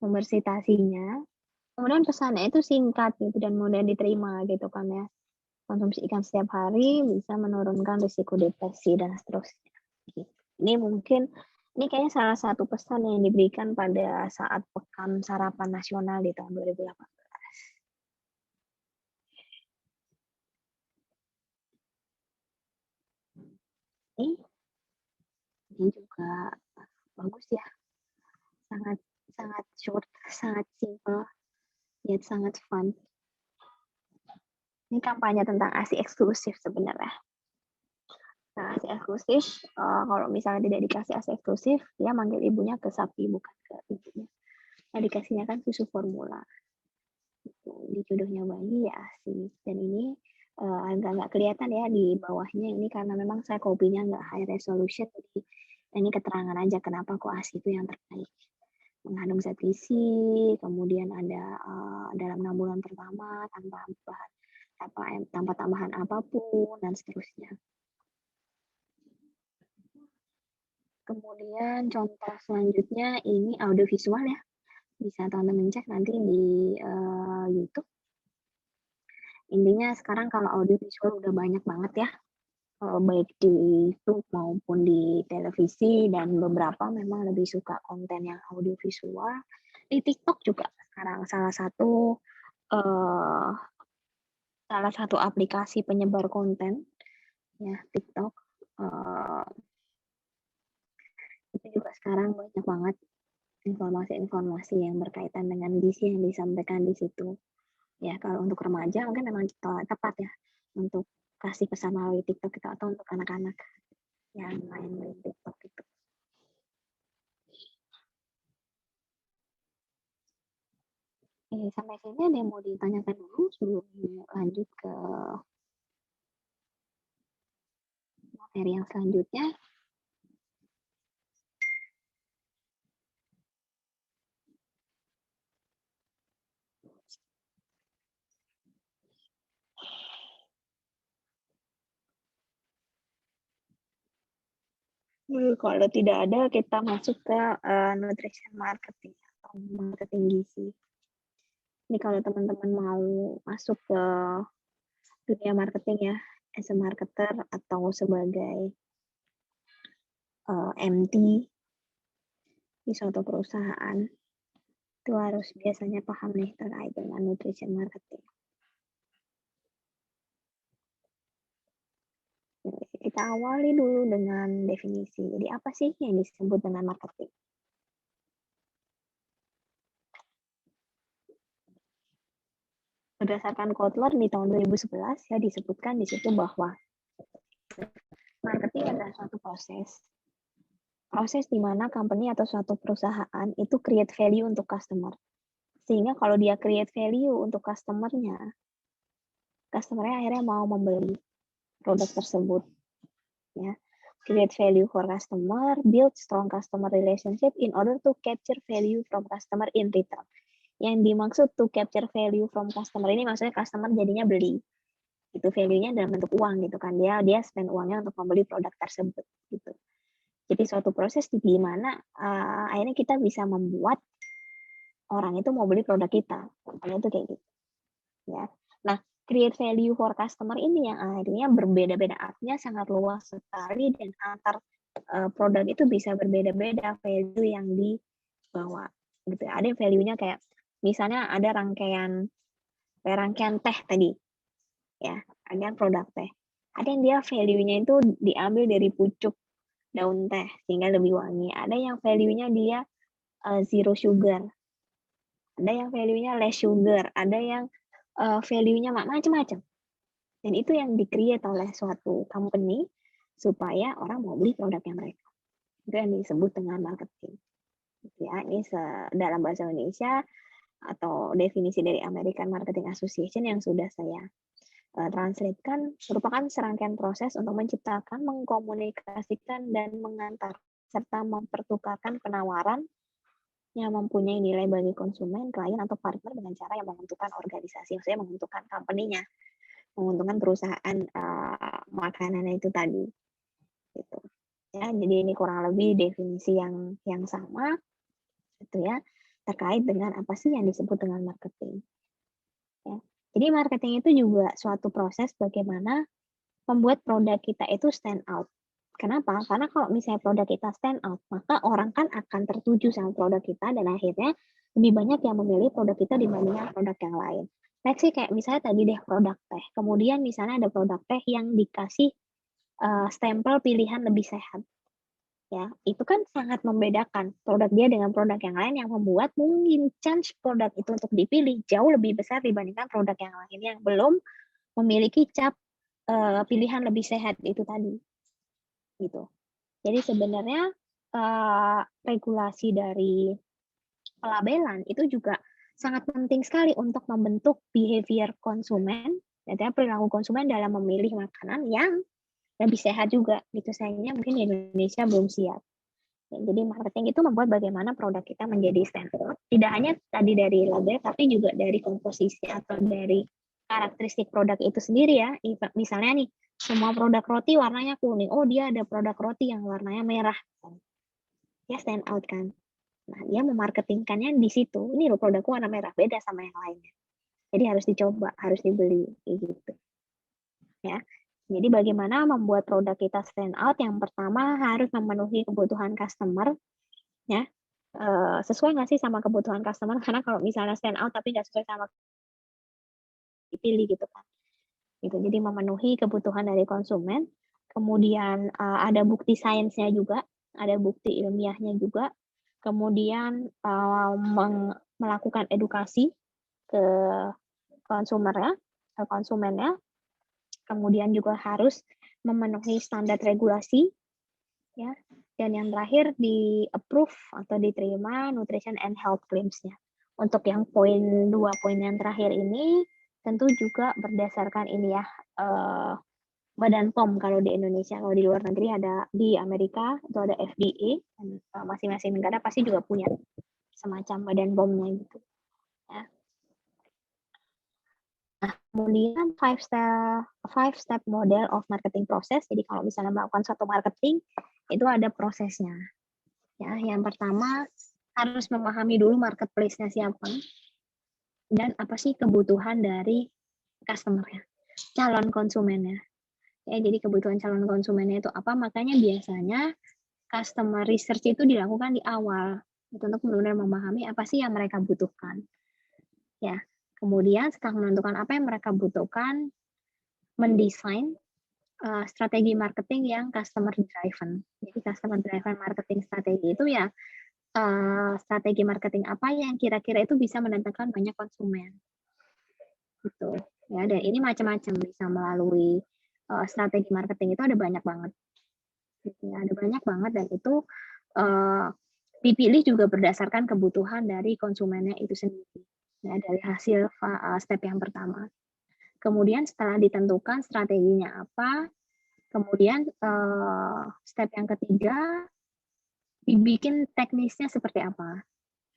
Speaker 1: sumber citasinya. Kemudian pesannya itu singkat gitu dan mudah diterima gitu kan ya. Konsumsi ikan setiap hari bisa menurunkan risiko depresi dan seterusnya. Gitu. Ini kayaknya salah satu pesan yang diberikan pada saat Pekan Sarapan Nasional di tahun 2018. Ini juga bagus ya, sangat sangat short, sangat simple, yet sangat fun. Ini kampanye tentang ASI eksklusif sebenarnya. Nah, ASI eksklusif, kalau misalnya tidak dikasih ASI eksklusif, dia manggil ibunya ke sapi, bukan ke ibunya. Nah, dikasihnya kan susu formula. Di jodohnya bayi ya ASI. Dan ini agak kelihatan ya di bawahnya ini karena memang saya kopinya nggak high resolution, jadi ini keterangan aja kenapa kok ASI itu yang terbaik. Mengandung zat gizi, kemudian ada dalam 6 bulan pertama tanpa tambahan apapun dan seterusnya. Kemudian contoh selanjutnya ini audiovisual ya, bisa teman-teman cek nanti di YouTube. Intinya sekarang kalau audiovisual udah banyak banget ya, baik di YouTube maupun di televisi, dan beberapa memang lebih suka konten yang audiovisual. Di TikTok juga sekarang salah satu aplikasi penyebar konten ya, TikTok. Itu juga sekarang banyak banget informasi-informasi yang berkaitan dengan gizi yang disampaikan di situ. Ya, kalau untuk remaja mungkin memang tepat ya untuk kasih pesan melalui TikTok itu, atau untuk anak-anak yang main di TikTok itu. Sampai sini ada yang mau ditanyakan dulu sebelum lanjut ke Materi yang selanjutnya. Kalau tidak ada, kita masuk ke nutrition marketing atau marketing gizi. Ini kalau teman-teman mau masuk ke dunia marketing ya, as a marketer atau sebagai MT di suatu perusahaan, itu harus biasanya paham nih terkait dengan nutrition marketing. Kita awali dulu dengan definisi. Jadi apa sih yang disebut dengan marketing? Berdasarkan Kotler di tahun 2011 ya disebutkan di situ bahwa marketing adalah suatu proses di mana company atau suatu perusahaan itu create value untuk customer. Sehingga kalau dia create value untuk customernya akhirnya mau membeli produk tersebut. Ya, create value for customer, build strong customer relationship in order to capture value from customer in return. Yang dimaksud to capture value from customer ini maksudnya customer jadinya beli. Itu value-nya dalam bentuk uang gitu kan. Dia spend uangnya untuk membeli produk tersebut gitu. Jadi suatu proses di mana akhirnya kita bisa membuat orang itu mau beli produk kita. Makanya itu kayak gitu. Ya. Nah, create value for customer ini yang akhirnya berbeda-beda, artinya sangat luas sekali dan antar produk itu bisa berbeda-beda value yang dibawa gitu. Ada value-nya kayak misalnya ada rangkaian teh tadi ya, ada produk teh, ada yang dia value-nya itu diambil dari pucuk daun teh sehingga lebih wangi, ada yang value-nya dia zero sugar, ada yang value-nya less sugar, ada yang value-nya macam-macam. Dan itu yang di-create oleh suatu company supaya orang mau beli produknya mereka. Itu yang disebut dengan marketing. Ya, ini dalam bahasa Indonesia atau definisi dari American Marketing Association yang sudah saya translatekan merupakan serangkaian proses untuk menciptakan, mengkomunikasikan, dan mengantar serta mempertukarkan penawaran yang mempunyai nilai bagi konsumen, klien, atau partner dengan cara yang menguntungkan organisasi, maksudnya menguntungkan company-nya, menguntungkan perusahaan makanan itu tadi. Gitu. Ya, jadi ini kurang lebih definisi yang sama, gitu ya, terkait dengan apa sih yang disebut dengan marketing. Ya. Jadi marketing itu juga suatu proses bagaimana membuat produk kita itu stand out. Kenapa? Karena kalau misalnya produk kita stand out, maka orang kan akan tertuju sama produk kita dan akhirnya lebih banyak yang memilih produk kita dibandingkan produk yang lain. Let's say kayak misalnya tadi deh produk teh, kemudian misalnya ada produk teh yang dikasih stempel pilihan lebih sehat. Ya, itu kan sangat membedakan produk dia dengan produk yang lain yang membuat mungkin chance produk itu untuk dipilih jauh lebih besar dibandingkan produk yang lain yang belum memiliki cap pilihan lebih sehat itu tadi. Gitu. Jadi sebenarnya regulasi dari pelabelan itu juga sangat penting sekali untuk membentuk behavior konsumen, artinya perilaku konsumen dalam memilih makanan yang lebih sehat juga. Gitu sayangnya mungkin di Indonesia belum siap. Ya, jadi marketing itu membuat bagaimana produk kita menjadi stand out. Tidak hanya tadi dari label, tapi juga dari komposisi atau dari karakteristik produk itu sendiri ya. Misalnya nih, semua produk roti warnanya kuning. Oh, dia ada produk roti yang warnanya merah. Ya stand out kan. Nah, dia memarketingkannya di situ. Ini loh produkku warna merah, beda sama yang lainnya. Jadi harus dicoba, harus dibeli gitu. Ya. Jadi bagaimana membuat produk kita stand out? Yang pertama harus memenuhi kebutuhan customer, ya. Sesuai nggak sih sama kebutuhan customer? Karena kalau misalnya stand out tapi nggak sesuai sama dipilih gitu kan. Gitu. Jadi memenuhi kebutuhan dari konsumen. Kemudian ada bukti sainsnya juga, ada bukti ilmiahnya juga. Kemudian melakukan edukasi ke konsumennya. Kemudian juga harus memenuhi standar regulasi, ya. Dan yang terakhir di approve atau diterima nutrition and health claims-nya. Untuk yang dua poin yang terakhir ini tentu juga berdasarkan ini ya Badan POM kalau di Indonesia, kalau di luar negeri ada di Amerika itu ada FDA, dan masing-masing negara pasti juga punya semacam badan POM-nya gitu. Ya. Nah, kemudian five step model of marketing process. Jadi kalau misalnya melakukan suatu marketing itu ada prosesnya. Ya, yang pertama harus memahami dulu marketplace-nya siapa dan apa sih kebutuhan dari customer-nya, calon konsumennya. Ya, jadi kebutuhan calon konsumennya itu apa? Makanya biasanya customer research itu dilakukan di awal, itu untuk benar-benar memahami apa sih yang mereka butuhkan. Ya, kemudian setelah menentukan apa yang mereka butuhkan, mendesain strategi marketing yang customer driven. Jadi customer driven marketing strategi itu ya strategi marketing apa yang kira-kira itu bisa mendatangkan banyak konsumen. Gitu. Ya, dan ini macam-macam bisa melalui strategi marketing itu ada banyak banget. Gitu ya, ada banyak banget dan itu dipilih juga berdasarkan kebutuhan dari konsumennya itu sendiri. Ya, dari hasil step yang pertama. Kemudian setelah ditentukan strateginya apa, kemudian step yang ketiga dibikin teknisnya seperti apa.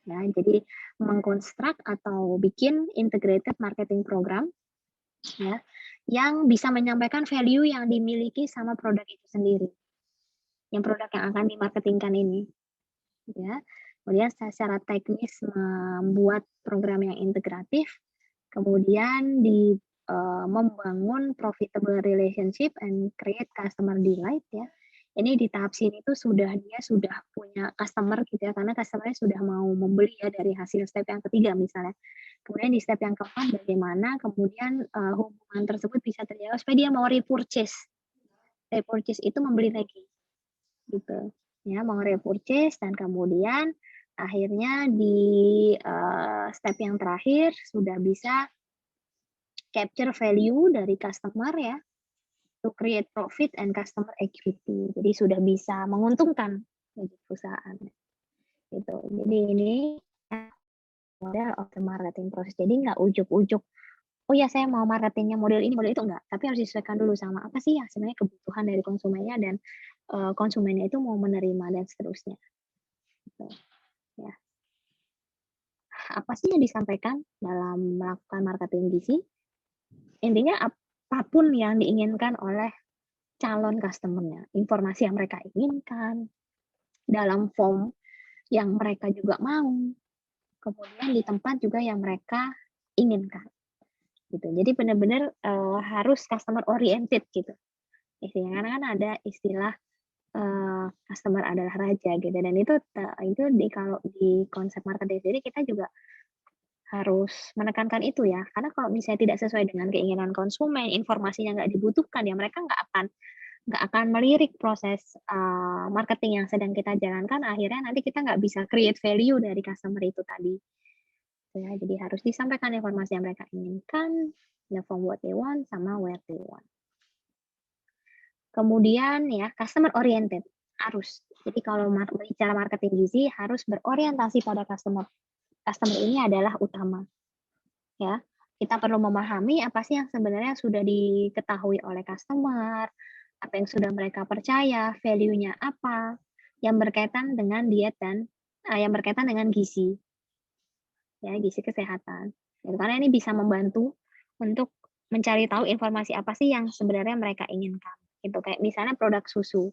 Speaker 1: Ya, jadi mengkonstruk atau bikin integrated marketing program ya yang bisa menyampaikan value yang dimiliki sama produk itu sendiri. Yang produk yang akan dimarketingkan ini. Ya. Kemudian secara teknis membuat program yang integratif, kemudian membangun profitable relationship and create customer delight ya. Ini di tahap sini tuh dia sudah punya customer gitu ya, karena customer-nya sudah mau membeli ya dari hasil step yang ketiga misalnya. Kemudian di step yang keempat bagaimana kemudian hubungan tersebut bisa terjaga supaya dia mau repurchase. Repurchase itu membeli lagi. Gitu. Ya, mau repurchase dan kemudian akhirnya di step yang terakhir sudah bisa capture value dari customer ya to create profit and customer equity. Jadi sudah bisa menguntungkan bagi perusahaan. Gitu. Jadi ini model of the marketing process. Jadi nggak ujuk-ujuk, oh ya saya mau marketingnya model ini, model itu enggak. Tapi harus disesuaikan dulu sama apa sih yang sebenarnya kebutuhan dari konsumennya dan konsumennya itu mau menerima dan seterusnya. Gitu. Ya. Apa sih yang disampaikan dalam melakukan marketing gizi? Intinya apapun yang diinginkan oleh calon customer-nya, informasi yang mereka inginkan, dalam form yang mereka juga mau, kemudian di tempat juga yang mereka inginkan. Gitu. Jadi benar-benar harus customer oriented gitu. Karena kan ada istilah customer adalah raja gitu, dan itu kalau di konsep marketing sendiri kita juga harus menekankan itu ya, karena kalau misalnya tidak sesuai dengan keinginan konsumen, informasinya nggak dibutuhkan ya mereka nggak akan melirik proses marketing yang sedang kita jalankan, akhirnya nanti kita nggak bisa create value dari customer itu tadi. Ya, jadi harus disampaikan informasi yang mereka inginkan, the form what they want, sama where they want. Kemudian ya customer oriented harus. Jadi kalau bicara marketing gizi harus berorientasi pada customer. Customer ini adalah utama. Ya, kita perlu memahami apa sih yang sebenarnya sudah diketahui oleh customer, apa yang sudah mereka percaya, value-nya apa, yang berkaitan dengan diet dan yang berkaitan dengan gizi. Ya, gizi kesehatan. Karena ini bisa membantu untuk mencari tahu informasi apa sih yang sebenarnya mereka inginkan. Gitu kayak misalnya produk susu.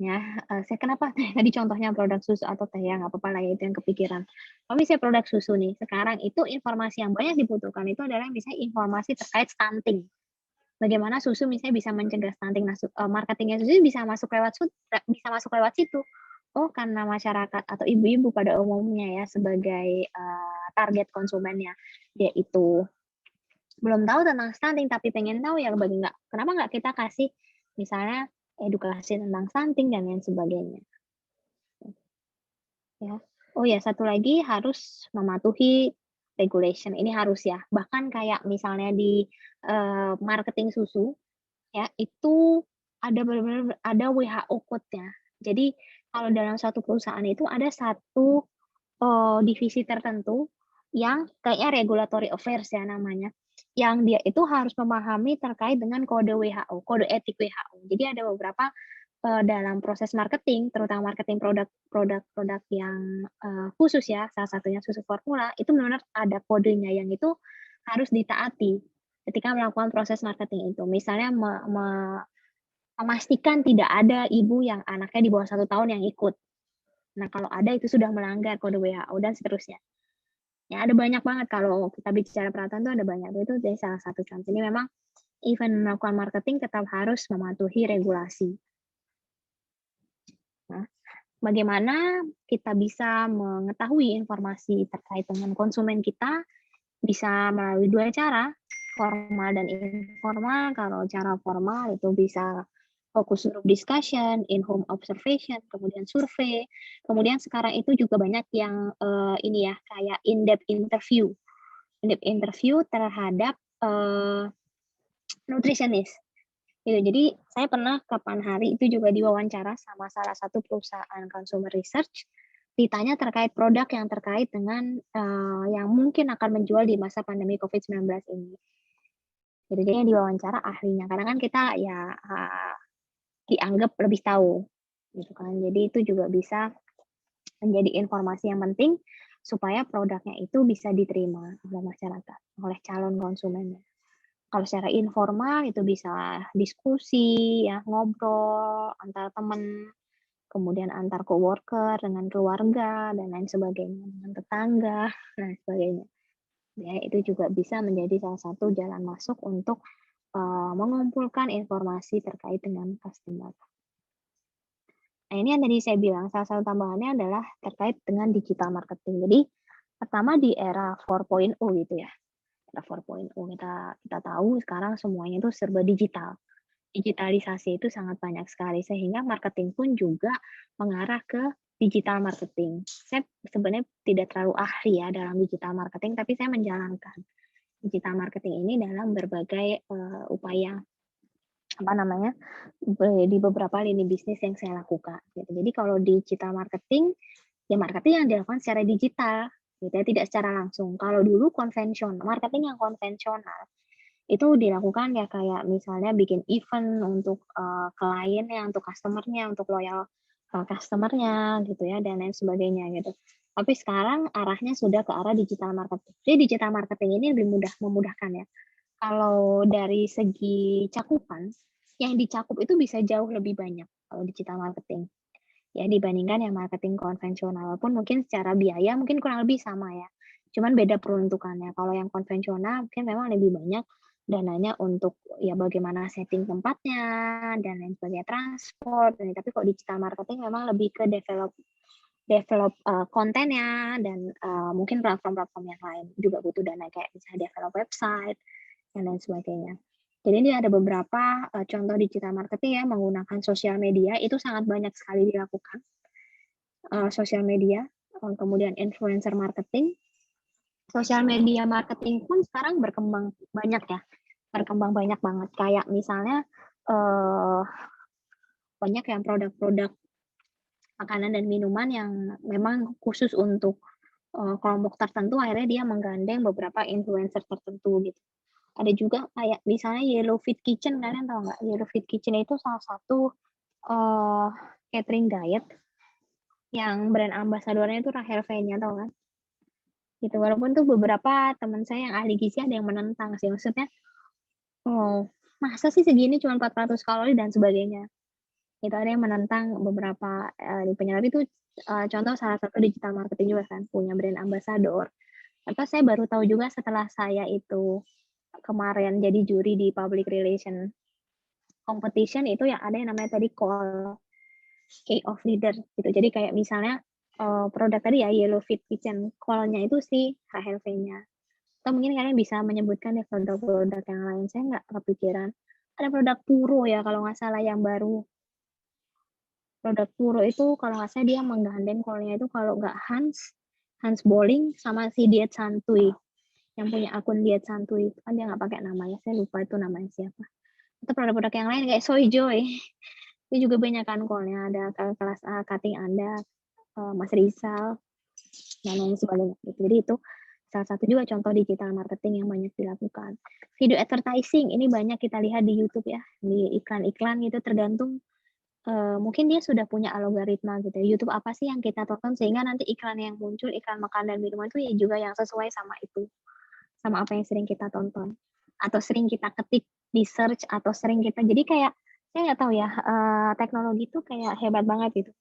Speaker 1: Ya, saya kenapa tadi contohnya produk susu atau teh ya nggak apa-apa lah ya itu yang kepikiran. Kalau misalnya produk susu nih, sekarang itu informasi yang banyak dibutuhkan itu adalah misalnya informasi terkait stunting. Bagaimana susu misalnya bisa mencegah stunting, marketingnya susu bisa masuk lewat situ. Oh, karena masyarakat atau ibu-ibu pada umumnya ya sebagai target konsumennya yaitu belum tahu tentang stunting tapi pengen tahu ya kenapa nggak kita kasih misalnya edukasi tentang stunting dan lain sebagainya. Ya. Oh ya, satu lagi harus mematuhi regulation. Ini harus ya. Bahkan kayak misalnya di marketing susu, ya itu ada benar-benar ada WHO code-nya. Jadi kalau dalam satu perusahaan itu ada satu divisi tertentu yang kayaknya regulatory affairs ya namanya. yang dia itu harus memahami terkait dengan kode WHO, kode etik WHO. Jadi ada beberapa dalam proses marketing, terutama marketing produk yang khusus ya, salah satunya susu formula, itu benar-benar ada kodenya yang itu harus ditaati ketika melakukan proses marketing itu. Misalnya memastikan tidak ada ibu yang anaknya di bawah 1 tahun yang ikut. Nah, kalau ada itu sudah melanggar kode WHO dan seterusnya. Ya, ada banyak banget kalau kita bicara peraturan itu ada banyak. Itu jadi salah satu contoh. Ini memang event melakukan marketing tetap harus mematuhi regulasi. Nah, bagaimana kita bisa mengetahui informasi terkait dengan konsumen kita? Bisa melalui 2 cara, formal dan informal. Kalau cara formal itu bisa focus group discussion, in-home observation, kemudian survei. Kemudian sekarang itu juga banyak yang ini ya, kayak in-depth interview. In-depth interview terhadap nutritionist. Gitu. Jadi saya pernah kapan hari itu juga diwawancara sama salah satu perusahaan consumer research, ditanya terkait produk yang terkait dengan yang mungkin akan menjual di masa pandemi COVID-19 ini. Jadi yang diwawancara ahlinya, karena kan kita ya dianggap lebih tahu, gitu kan. Jadi itu juga bisa menjadi informasi yang penting supaya produknya itu bisa diterima oleh masyarakat, oleh calon konsumennya. Kalau secara informal itu bisa diskusi, ya ngobrol antar teman, kemudian antar coworker dengan keluarga dan lain sebagainya, dengan tetangga dan sebagainya. Ya, itu juga bisa menjadi salah satu jalan masuk untuk mengumpulkan informasi terkait dengan customer. Nah, ini yang tadi saya bilang, salah satu tambahannya adalah terkait dengan digital marketing. Jadi, pertama di era 4.0 gitu ya. Era 4.0 kita tahu sekarang semuanya itu serba digital. Digitalisasi itu sangat banyak sekali sehingga marketing pun juga mengarah ke digital marketing. Saya sebenarnya tidak terlalu ahli ya dalam digital marketing, tapi saya menjalankan digital marketing ini dalam berbagai upaya di beberapa lini bisnis yang saya lakukan. Gitu. Jadi kalau digital marketing, ya marketing yang dilakukan secara digital, gitu ya, tidak secara langsung. Kalau dulu marketing yang konvensional itu dilakukan ya kayak misalnya bikin event untuk kliennya, untuk customer-nya, untuk loyal customer-nya gitu ya dan lain sebagainya gitu. Tapi sekarang arahnya sudah ke arah digital marketing. Jadi digital marketing ini lebih memudahkan ya. Kalau dari segi cakupan, yang dicakup itu bisa jauh lebih banyak kalau digital marketing. Ya dibandingkan yang marketing konvensional. Walaupun mungkin secara biaya mungkin kurang lebih sama ya. Cuman beda peruntukannya. Kalau yang konvensional mungkin memang lebih banyak dananya untuk ya bagaimana setting tempatnya dan lain sebagainya, transport. Tapi kalau digital marketing memang lebih ke develop kontennya dan mungkin platform-platform yang lain juga butuh dana kayak misalnya develop website dan lain sebagainya. Jadi ini ada beberapa contoh digital marketing yang menggunakan sosial media itu sangat banyak sekali dilakukan. Sosial media, kemudian influencer marketing. Sosial media marketing pun sekarang berkembang banyak ya, berkembang banyak banget. Kayak misalnya banyak yang produk-produk makanan dan minuman yang memang khusus untuk kelompok tertentu, akhirnya dia menggandeng beberapa influencer tertentu gitu. Ada juga kayak misalnya Yellow Fit Kitchen, kalian tahu nggak? Yellow Fit Kitchen itu salah satu catering diet yang brand ambasadornya itu Rachel V-nya, tahu kan? Gitu. Walaupun tuh beberapa teman saya yang ahli gizi ada yang menentang sih, maksudnya, oh masa sih segini cuma 400 kalori dan sebagainya. Itu ada yang menentang beberapa penyelenggara itu contoh salah satu digital marketing juga kan, punya brand ambassador. Atau saya baru tahu juga setelah saya itu kemarin jadi juri di public relation competition itu yang ada yang namanya tadi call key of leader gitu. Jadi kayak misalnya produk tadi ya Yellow Fit Kitchen, call-nya itu si HLV-nya. Atau mungkin kalian bisa menyebutkan ya produk-produk yang lain. Saya nggak kepikiran. Ada produk Puro ya kalau nggak salah yang baru. Produk Puro itu kalau nggak salah dia menggandeng call-nya itu kalau nggak Hans Bowling sama si Diet Santuy. Yang punya akun Diet Santuy. Kan dia nggak pakai namanya. Saya lupa itu namanya siapa. Atau produk-produk yang lain kayak Soy Joy. Itu juga banyak kan call-nya. Ada kelas cutting Anda, Mas Rizal, dan lain sebagainya. Jadi itu salah satu juga contoh digital marketing yang banyak dilakukan. Video advertising ini banyak kita lihat di YouTube ya, di iklan-iklan gitu tergantung mungkin dia sudah punya algoritma gitu ya, YouTube apa sih yang kita tonton sehingga nanti iklan yang muncul, iklan makan dan minuman itu ya juga yang sesuai sama itu, sama apa yang sering kita tonton, atau sering kita ketik di search, atau sering kita jadi kayak, saya nggak tahu ya, teknologi itu kayak hebat banget gitu.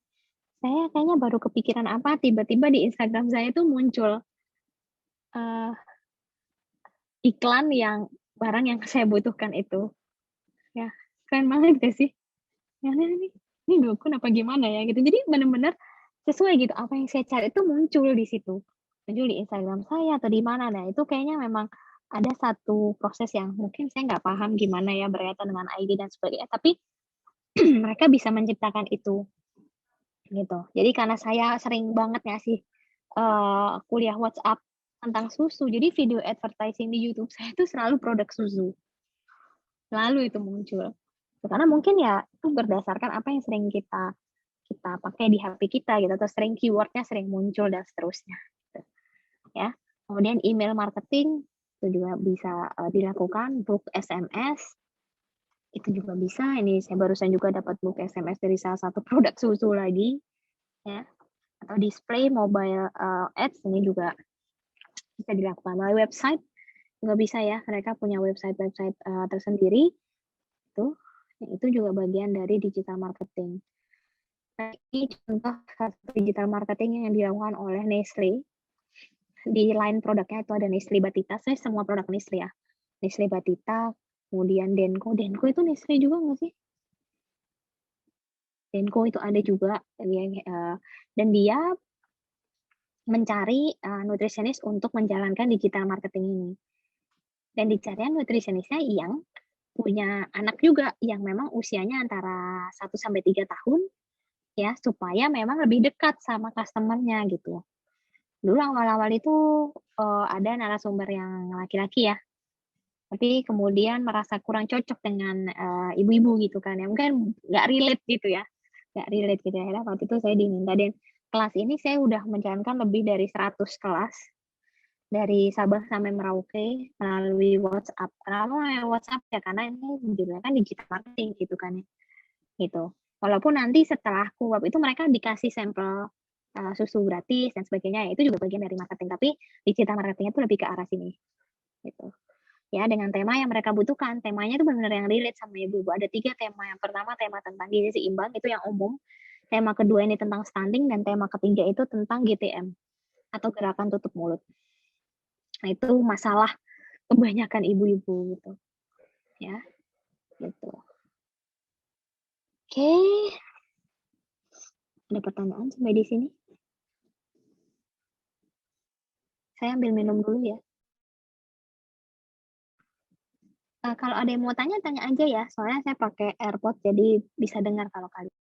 Speaker 1: Saya kayaknya baru kepikiran apa, tiba-tiba di Instagram saya tuh muncul, eee, iklan yang barang yang saya butuhkan itu. Ya, keren banget gak sih? Yang ini dukun apa gimana ya gitu. Jadi bener-bener sesuai gitu, apa yang saya cari itu muncul di situ. Muncul di Instagram saya atau di mana. Nah, itu kayaknya memang ada satu proses yang mungkin saya nggak paham gimana ya berkaitan dengan ID dan sebagainya, tapi mereka bisa menciptakan itu, gitu. Jadi karena saya sering banget ngasih, kuliah WhatsApp tentang susu, jadi video advertising di YouTube saya itu selalu produk susu. Selalu itu muncul. Karena mungkin ya itu berdasarkan apa yang sering kita kita pakai di HP kita gitu, atau sering keyword-nya sering muncul dan seterusnya, gitu, ya. Kemudian email marketing itu juga bisa, dilakukan, book SMS itu juga bisa, ini saya barusan juga dapat book SMS dari salah satu produk susu lagi, ya. Atau display mobile, ads ini juga bisa dilakukan melalui website, juga bisa ya, mereka punya website-website, tersendiri, itu juga bagian dari digital marketing. Nah, ini contoh digital marketing yang dilakukan oleh Nestle. Di line produknya itu ada Nestle Batita, saya semua produk Nestle ya. Nestle Batita, kemudian Denko. Denko itu Nestle juga nggak sih? Denko itu ada juga, dan dia mencari nutritionist untuk menjalankan digital marketing ini. Dan dicarian nutritionistnya yang punya anak juga, yang memang usianya antara 1 sampai 3 tahun, ya, supaya memang lebih dekat sama customer-nya gitu. Dulu awal-awal itu, ada narasumber yang laki-laki ya, tapi kemudian merasa kurang cocok dengan, ibu-ibu gitu kan ya, mungkin nggak relate gitu ya, nggak relate gitu ya. Akhirnya waktu itu saya diminta, dan kelas ini saya udah menjalankan lebih dari 100 kelas, dari Sabang sampai Merauke melalui WhatsApp. Kenapa melalui WhatsApp? Ya karena ini juga kan digital marketing gitu kan ya, gitu. Walaupun nanti setelah kuap itu mereka dikasih sampel, susu gratis dan sebagainya, ya itu juga bagian dari marketing, tapi digital marketing itu lebih ke arah sini, gitu. Ya, dengan tema yang mereka butuhkan, temanya itu benar-benar yang relate sama ibu-ibu. Ada 3 tema, yang pertama tema tentang gizi seimbang, itu yang umum, tema kedua ini tentang stunting, dan tema ketiga itu tentang GTM, atau gerakan tutup mulut. Nah, itu masalah kebanyakan ibu-ibu gitu, ya, gitu. Oke. Ada pertanyaan sampai di sini? Saya ambil minum dulu ya. Kalau ada yang mau tanya, tanya aja ya, soalnya saya pakai AirPods jadi bisa dengar kalau kalian.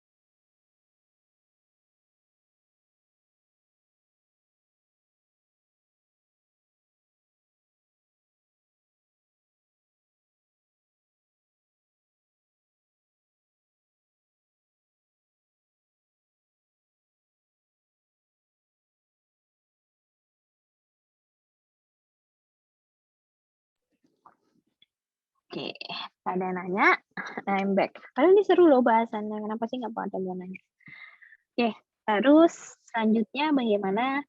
Speaker 1: Oke, ada yang nanya, I'm back. Padahal ini seru loh bahasannya, kenapa sih nggak pada mau nanya? Oke, terus selanjutnya bagaimana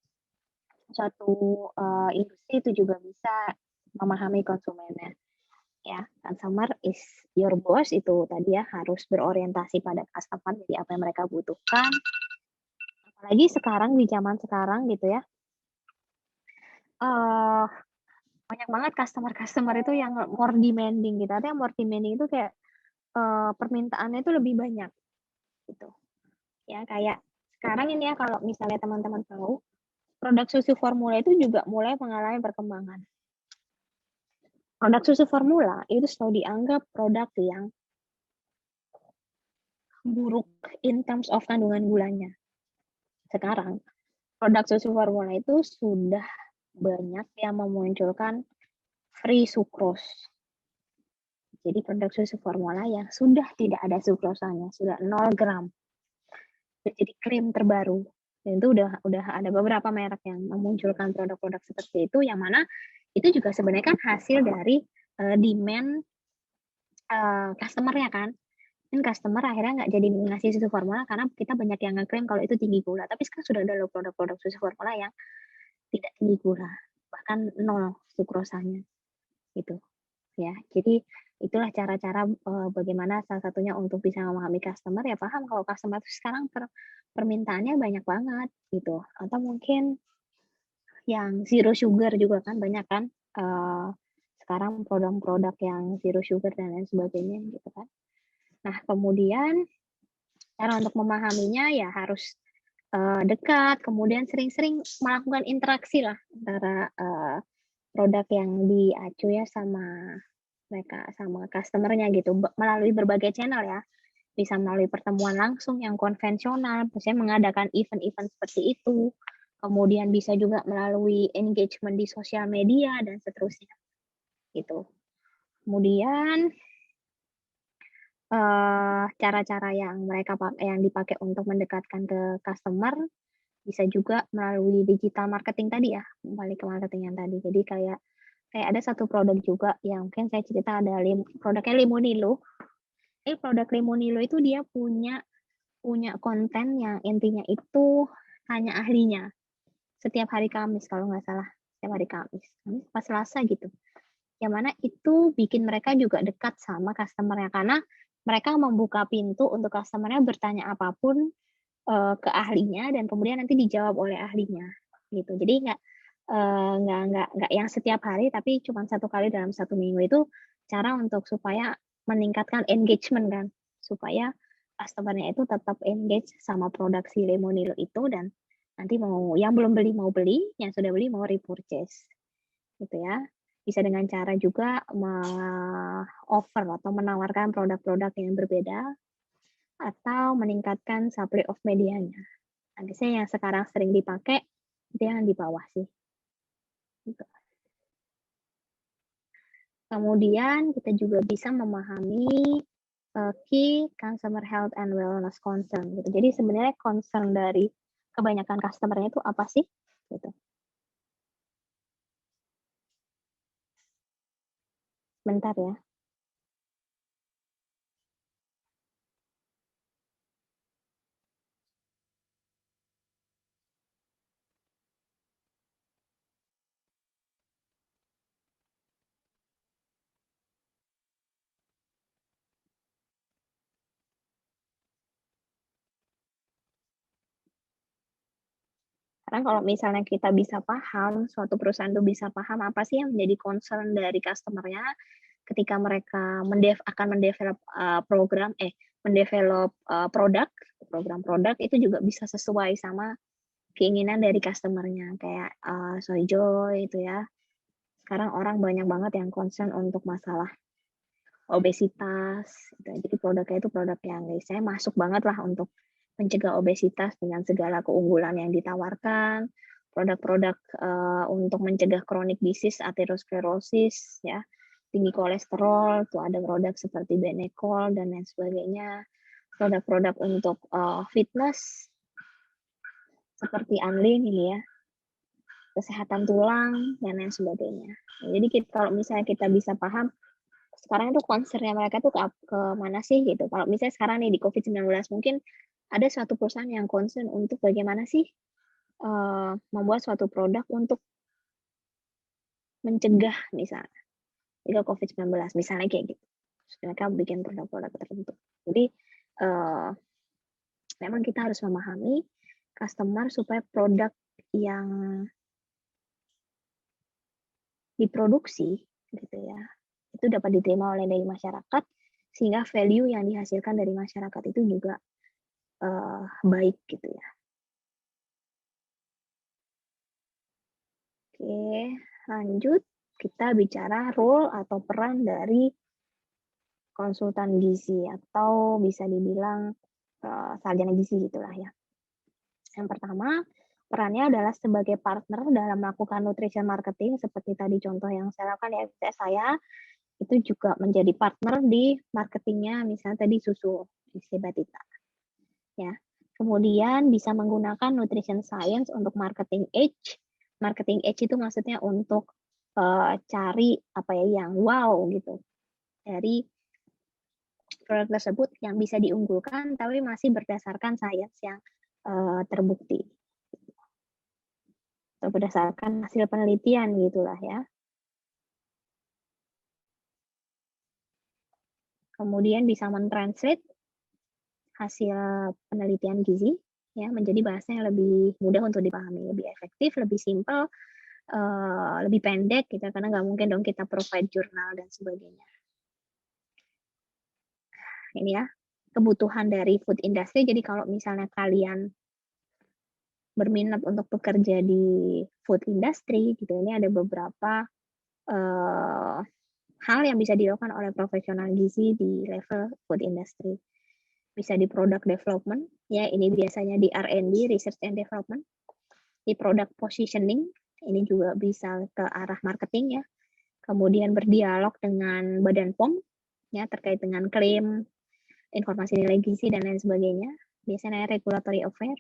Speaker 1: suatu, industri itu juga bisa memahami konsumennya, ya. Consumer is your boss, itu tadi ya, harus berorientasi pada customer, jadi apa yang mereka butuhkan. Apalagi sekarang, di zaman sekarang gitu ya, banyak banget customer-customer itu yang more demanding gitu. Artinya more demanding itu kayak, permintaannya itu lebih banyak, gitu. Ya, kayak sekarang ini ya, kalau misalnya teman-teman tahu, produk susu formula itu juga mulai mengalami perkembangan. Produk susu formula itu selalu dianggap produk yang buruk in terms of kandungan gulanya. Sekarang, produk susu formula itu sudah banyak yang memunculkan free sucrose. Jadi produk susu formula yang sudah tidak ada sukrosanya, sudah 0 gram. Jadi krim terbaru. Dan itu udah ada beberapa merek yang memunculkan produk-produk seperti itu, yang mana itu juga sebenarnya kan hasil dari demand customer-nya kan. Dan customer akhirnya nggak jadi ngasih susu formula karena kita banyak yang ngeklaim kalau itu tinggi gula. Tapi sekarang sudah ada loh produk-produk susu formula yang tidak tinggi gula, bahkan 0 sukrosanya gitu ya. Jadi itulah cara-cara bagaimana salah satunya untuk bisa memahami customer, ya paham kalau customer itu sekarang permintaannya banyak banget gitu. Atau mungkin yang zero sugar juga kan banyak kan sekarang produk-produk yang zero sugar dan lain sebagainya gitu kan. Nah, kemudian cara untuk memahaminya ya harus dekat, kemudian sering-sering melakukan interaksi lah antara produk yang diacu ya sama mereka, sama customer-nya gitu, melalui berbagai channel ya. Bisa melalui pertemuan langsung yang konvensional, misalnya mengadakan event-event seperti itu. Kemudian bisa juga melalui engagement di sosial media dan seterusnya gitu. Kemudian cara-cara yang yang dipakai untuk mendekatkan ke customer bisa juga melalui digital marketing tadi ya, balik ke marketing yang tadi. Jadi kayak ada satu produk juga yang mungkin saya cerita, ada produknya Limonilo. Produk Limonilo itu dia punya konten yang intinya itu hanya ahlinya. Setiap hari Kamis kalau nggak salah, setiap hari Kamis pas Selasa gitu. Yang mana itu bikin mereka juga dekat sama customer-nya, karena mereka membuka pintu untuk customer-nya bertanya apapun ke ahlinya dan kemudian nanti dijawab oleh ahlinya gitu. Jadi nggak yang setiap hari, tapi cuma 1 kali dalam 1 minggu. Itu cara untuk supaya meningkatkan engagement kan, supaya customer-nya itu tetap engage sama produk si Limonilo itu, dan nanti yang belum beli mau beli, yang sudah beli mau repurchase gitu ya. Bisa dengan cara juga offer atau menawarkan produk-produk yang berbeda atau meningkatkan supply of medianya. Nah, biasanya yang sekarang sering dipakai itu yang di bawah sih. Gitu. Kemudian kita juga bisa memahami key consumer health and wellness concern gitu. Jadi sebenarnya concern dari kebanyakan customer-nya itu apa sih? Gitu. Bentar ya. Karena kalau misalnya kita bisa paham, suatu perusahaan itu bisa paham apa sih yang menjadi concern dari customer-nya ketika mereka akan mendevelop program produk itu juga bisa sesuai sama keinginan dari customer-nya. Kayak Soyjoy itu ya. Sekarang orang banyak banget yang concern untuk masalah obesitas. Gitu. Jadi produknya itu produk yang saya masuk banget lah untuk mencegah obesitas dengan segala keunggulan yang ditawarkan, produk-produk untuk mencegah chronic disease, atherosclerosis, ya, tinggi kolesterol, tuh ada produk seperti Benecol dan lain sebagainya, produk-produk untuk fitness seperti Anlin ini ya, kesehatan tulang dan lain sebagainya. Jadi kalau misalnya kita bisa paham sekarang itu concern-nya mereka tuh ke mana sih gitu. Kalau misalnya sekarang nih di COVID-19 mungkin ada suatu perusahaan yang concern untuk bagaimana sih membuat suatu produk untuk mencegah misalnya COVID-19 misalnya kayak gitu. Mereka bikin produk-produk tertentu. Jadi memang kita harus memahami customer supaya produk yang diproduksi gitu ya itu dapat diterima oleh dari masyarakat, sehingga value yang dihasilkan dari masyarakat itu juga baik gitu ya. Oke, lanjut kita bicara role atau peran dari konsultan gizi atau bisa dibilang sarjana gizi gitulah ya. Yang pertama, perannya adalah sebagai partner dalam melakukan nutrition marketing seperti tadi contoh yang saya lakukan ya, saya itu juga menjadi partner di marketingnya misalnya tadi susu Isi Batita ya. Kemudian bisa menggunakan nutrition science untuk marketing edge. Marketing edge itu maksudnya untuk cari apa ya yang wow gitu dari produk tersebut yang bisa diunggulkan tapi masih berdasarkan science yang terbukti atau berdasarkan hasil penelitian gitulah ya. Kemudian bisa mentranslate hasil penelitian gizi ya menjadi bahasa yang lebih mudah untuk dipahami, lebih efektif, lebih simpel, lebih pendek gitu karena nggak mungkin dong kita provide jurnal dan sebagainya. Ini ya kebutuhan dari food industry. Jadi kalau misalnya kalian berminat untuk bekerja di food industry gitu, ini ada beberapa hal yang bisa dilakukan oleh profesional gizi di level food industry. Bisa di product development, ya ini biasanya di R&D, research and development. Di product positioning, ini juga bisa ke arah marketing ya. Kemudian berdialog dengan Badan POM, ya terkait dengan klaim, informasi nilai gizi dan lain sebagainya. Biasanya regulatory affair.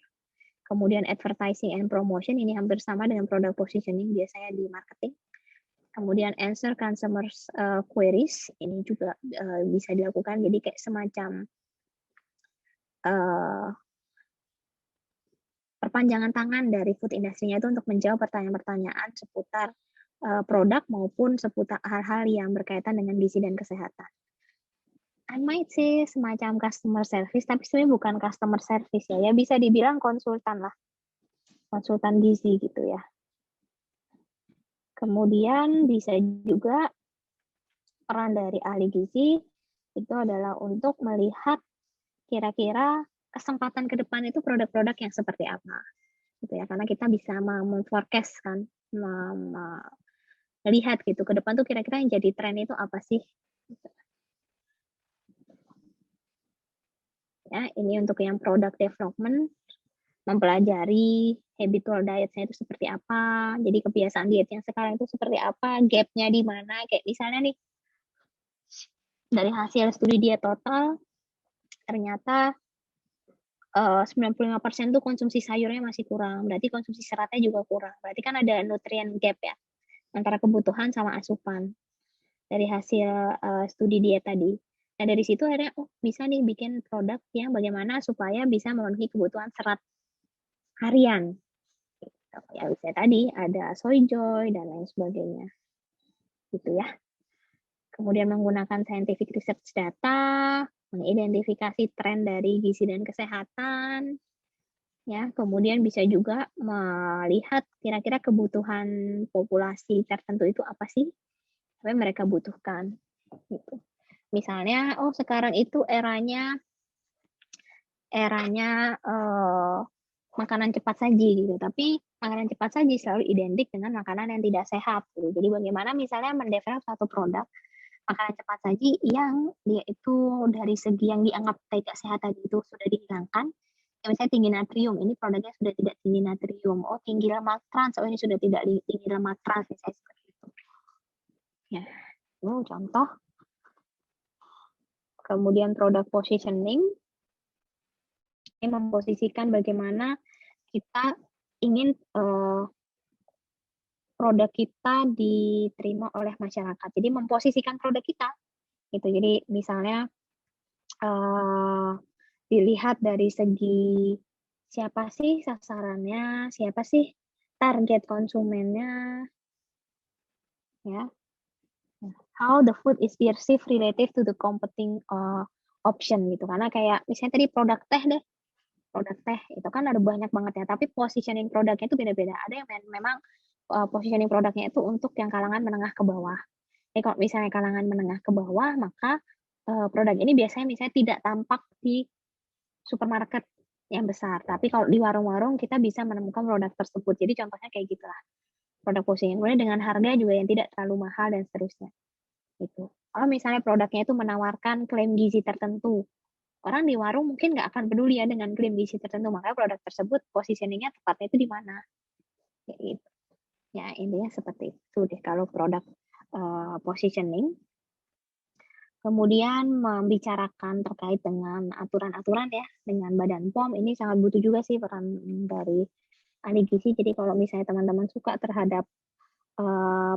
Speaker 1: Kemudian advertising and promotion, ini hampir sama dengan product positioning, biasanya di marketing. Kemudian answer customers queries, ini juga bisa dilakukan. Jadi kayak semacam perpanjangan tangan dari food industry-nya itu untuk menjawab pertanyaan-pertanyaan seputar produk maupun seputar hal-hal yang berkaitan dengan gizi dan kesehatan. I might say semacam customer service, tapi sebenarnya bukan customer service ya. Ya bisa dibilang konsultan lah, konsultan gizi gitu ya. Kemudian bisa juga peran dari ahli gizi itu adalah untuk melihat kira-kira kesempatan ke depan itu produk-produk yang seperti apa gitu ya, karena kita bisa memforecast kan, melihat gitu ke depan tuh kira-kira yang jadi tren itu apa sih gitu. Ya ini untuk yang product development, mempelajari habitual dietnya itu seperti apa, jadi kebiasaan diet yang sekarang itu seperti apa, gapnya di mana, kayak misalnya nih dari hasil studi diet total ternyata 95% tuh konsumsi sayurnya masih kurang, berarti konsumsi seratnya juga kurang. Berarti kan ada nutrient gap ya, antara kebutuhan sama asupan dari hasil studi diet tadi. Nah dari situ akhirnya, oh bisa nih bikin produk yang bagaimana supaya bisa memenuhi kebutuhan serat harian. Ya bisa tadi ada soy joy dan lain sebagainya. Gitu ya. Kemudian menggunakan scientific research data, mengidentifikasi tren dari gizi dan kesehatan, ya kemudian bisa juga melihat kira-kira kebutuhan populasi tertentu itu apa sih yang mereka butuhkan gitu. Misalnya oh sekarang itu eranya makanan cepat saji gitu, tapi makanan cepat saji selalu identik dengan makanan yang tidak sehat gitu. Jadi bagaimana misalnya mendevelop satu produk makanan cepat saji yang dia itu dari segi yang dianggap tidak sehat tadi itu sudah dihilangkan. Ya, misalnya tinggi natrium, ini produknya sudah tidak tinggi natrium. Oh, tinggi lemak trans, oh ini sudah tidak tinggi lemak trans, misalnya seperti itu. Ya, itu contoh. Kemudian product positioning, ini memposisikan bagaimana kita ingin produk kita diterima oleh masyarakat. Jadi memposisikan produk kita, gitu. Jadi misalnya dilihat dari segi siapa sih sasarannya, siapa sih target konsumennya, ya. How the food is perceived relative to the competing option gitu. Karena kayak misalnya tadi produk teh deh, produk teh itu kan ada banyak banget ya, tapi positioning produknya itu beda-beda. Ada yang memang positioning produknya itu untuk yang kalangan menengah ke bawah. Jadi kalau misalnya kalangan menengah ke bawah, maka produk ini biasanya misalnya tidak tampak di supermarket yang besar. Tapi kalau di warung-warung kita bisa menemukan produk tersebut. Jadi contohnya kayak gitulah. Produk positioning. Kemudian dengan harga juga yang tidak terlalu mahal dan seterusnya. Gitu. Kalau misalnya produknya itu menawarkan klaim gizi tertentu, orang di warung mungkin nggak akan peduli ya dengan klaim gizi tertentu, makanya produk tersebut positioningnya tepatnya itu di mana. Gitu. Ya intinya seperti itu deh kalau produk positioning. Kemudian membicarakan terkait dengan aturan-aturan ya, dengan Badan POM, ini sangat butuh juga sih peran dari ahli gizi. Jadi kalau misalnya teman-teman suka terhadap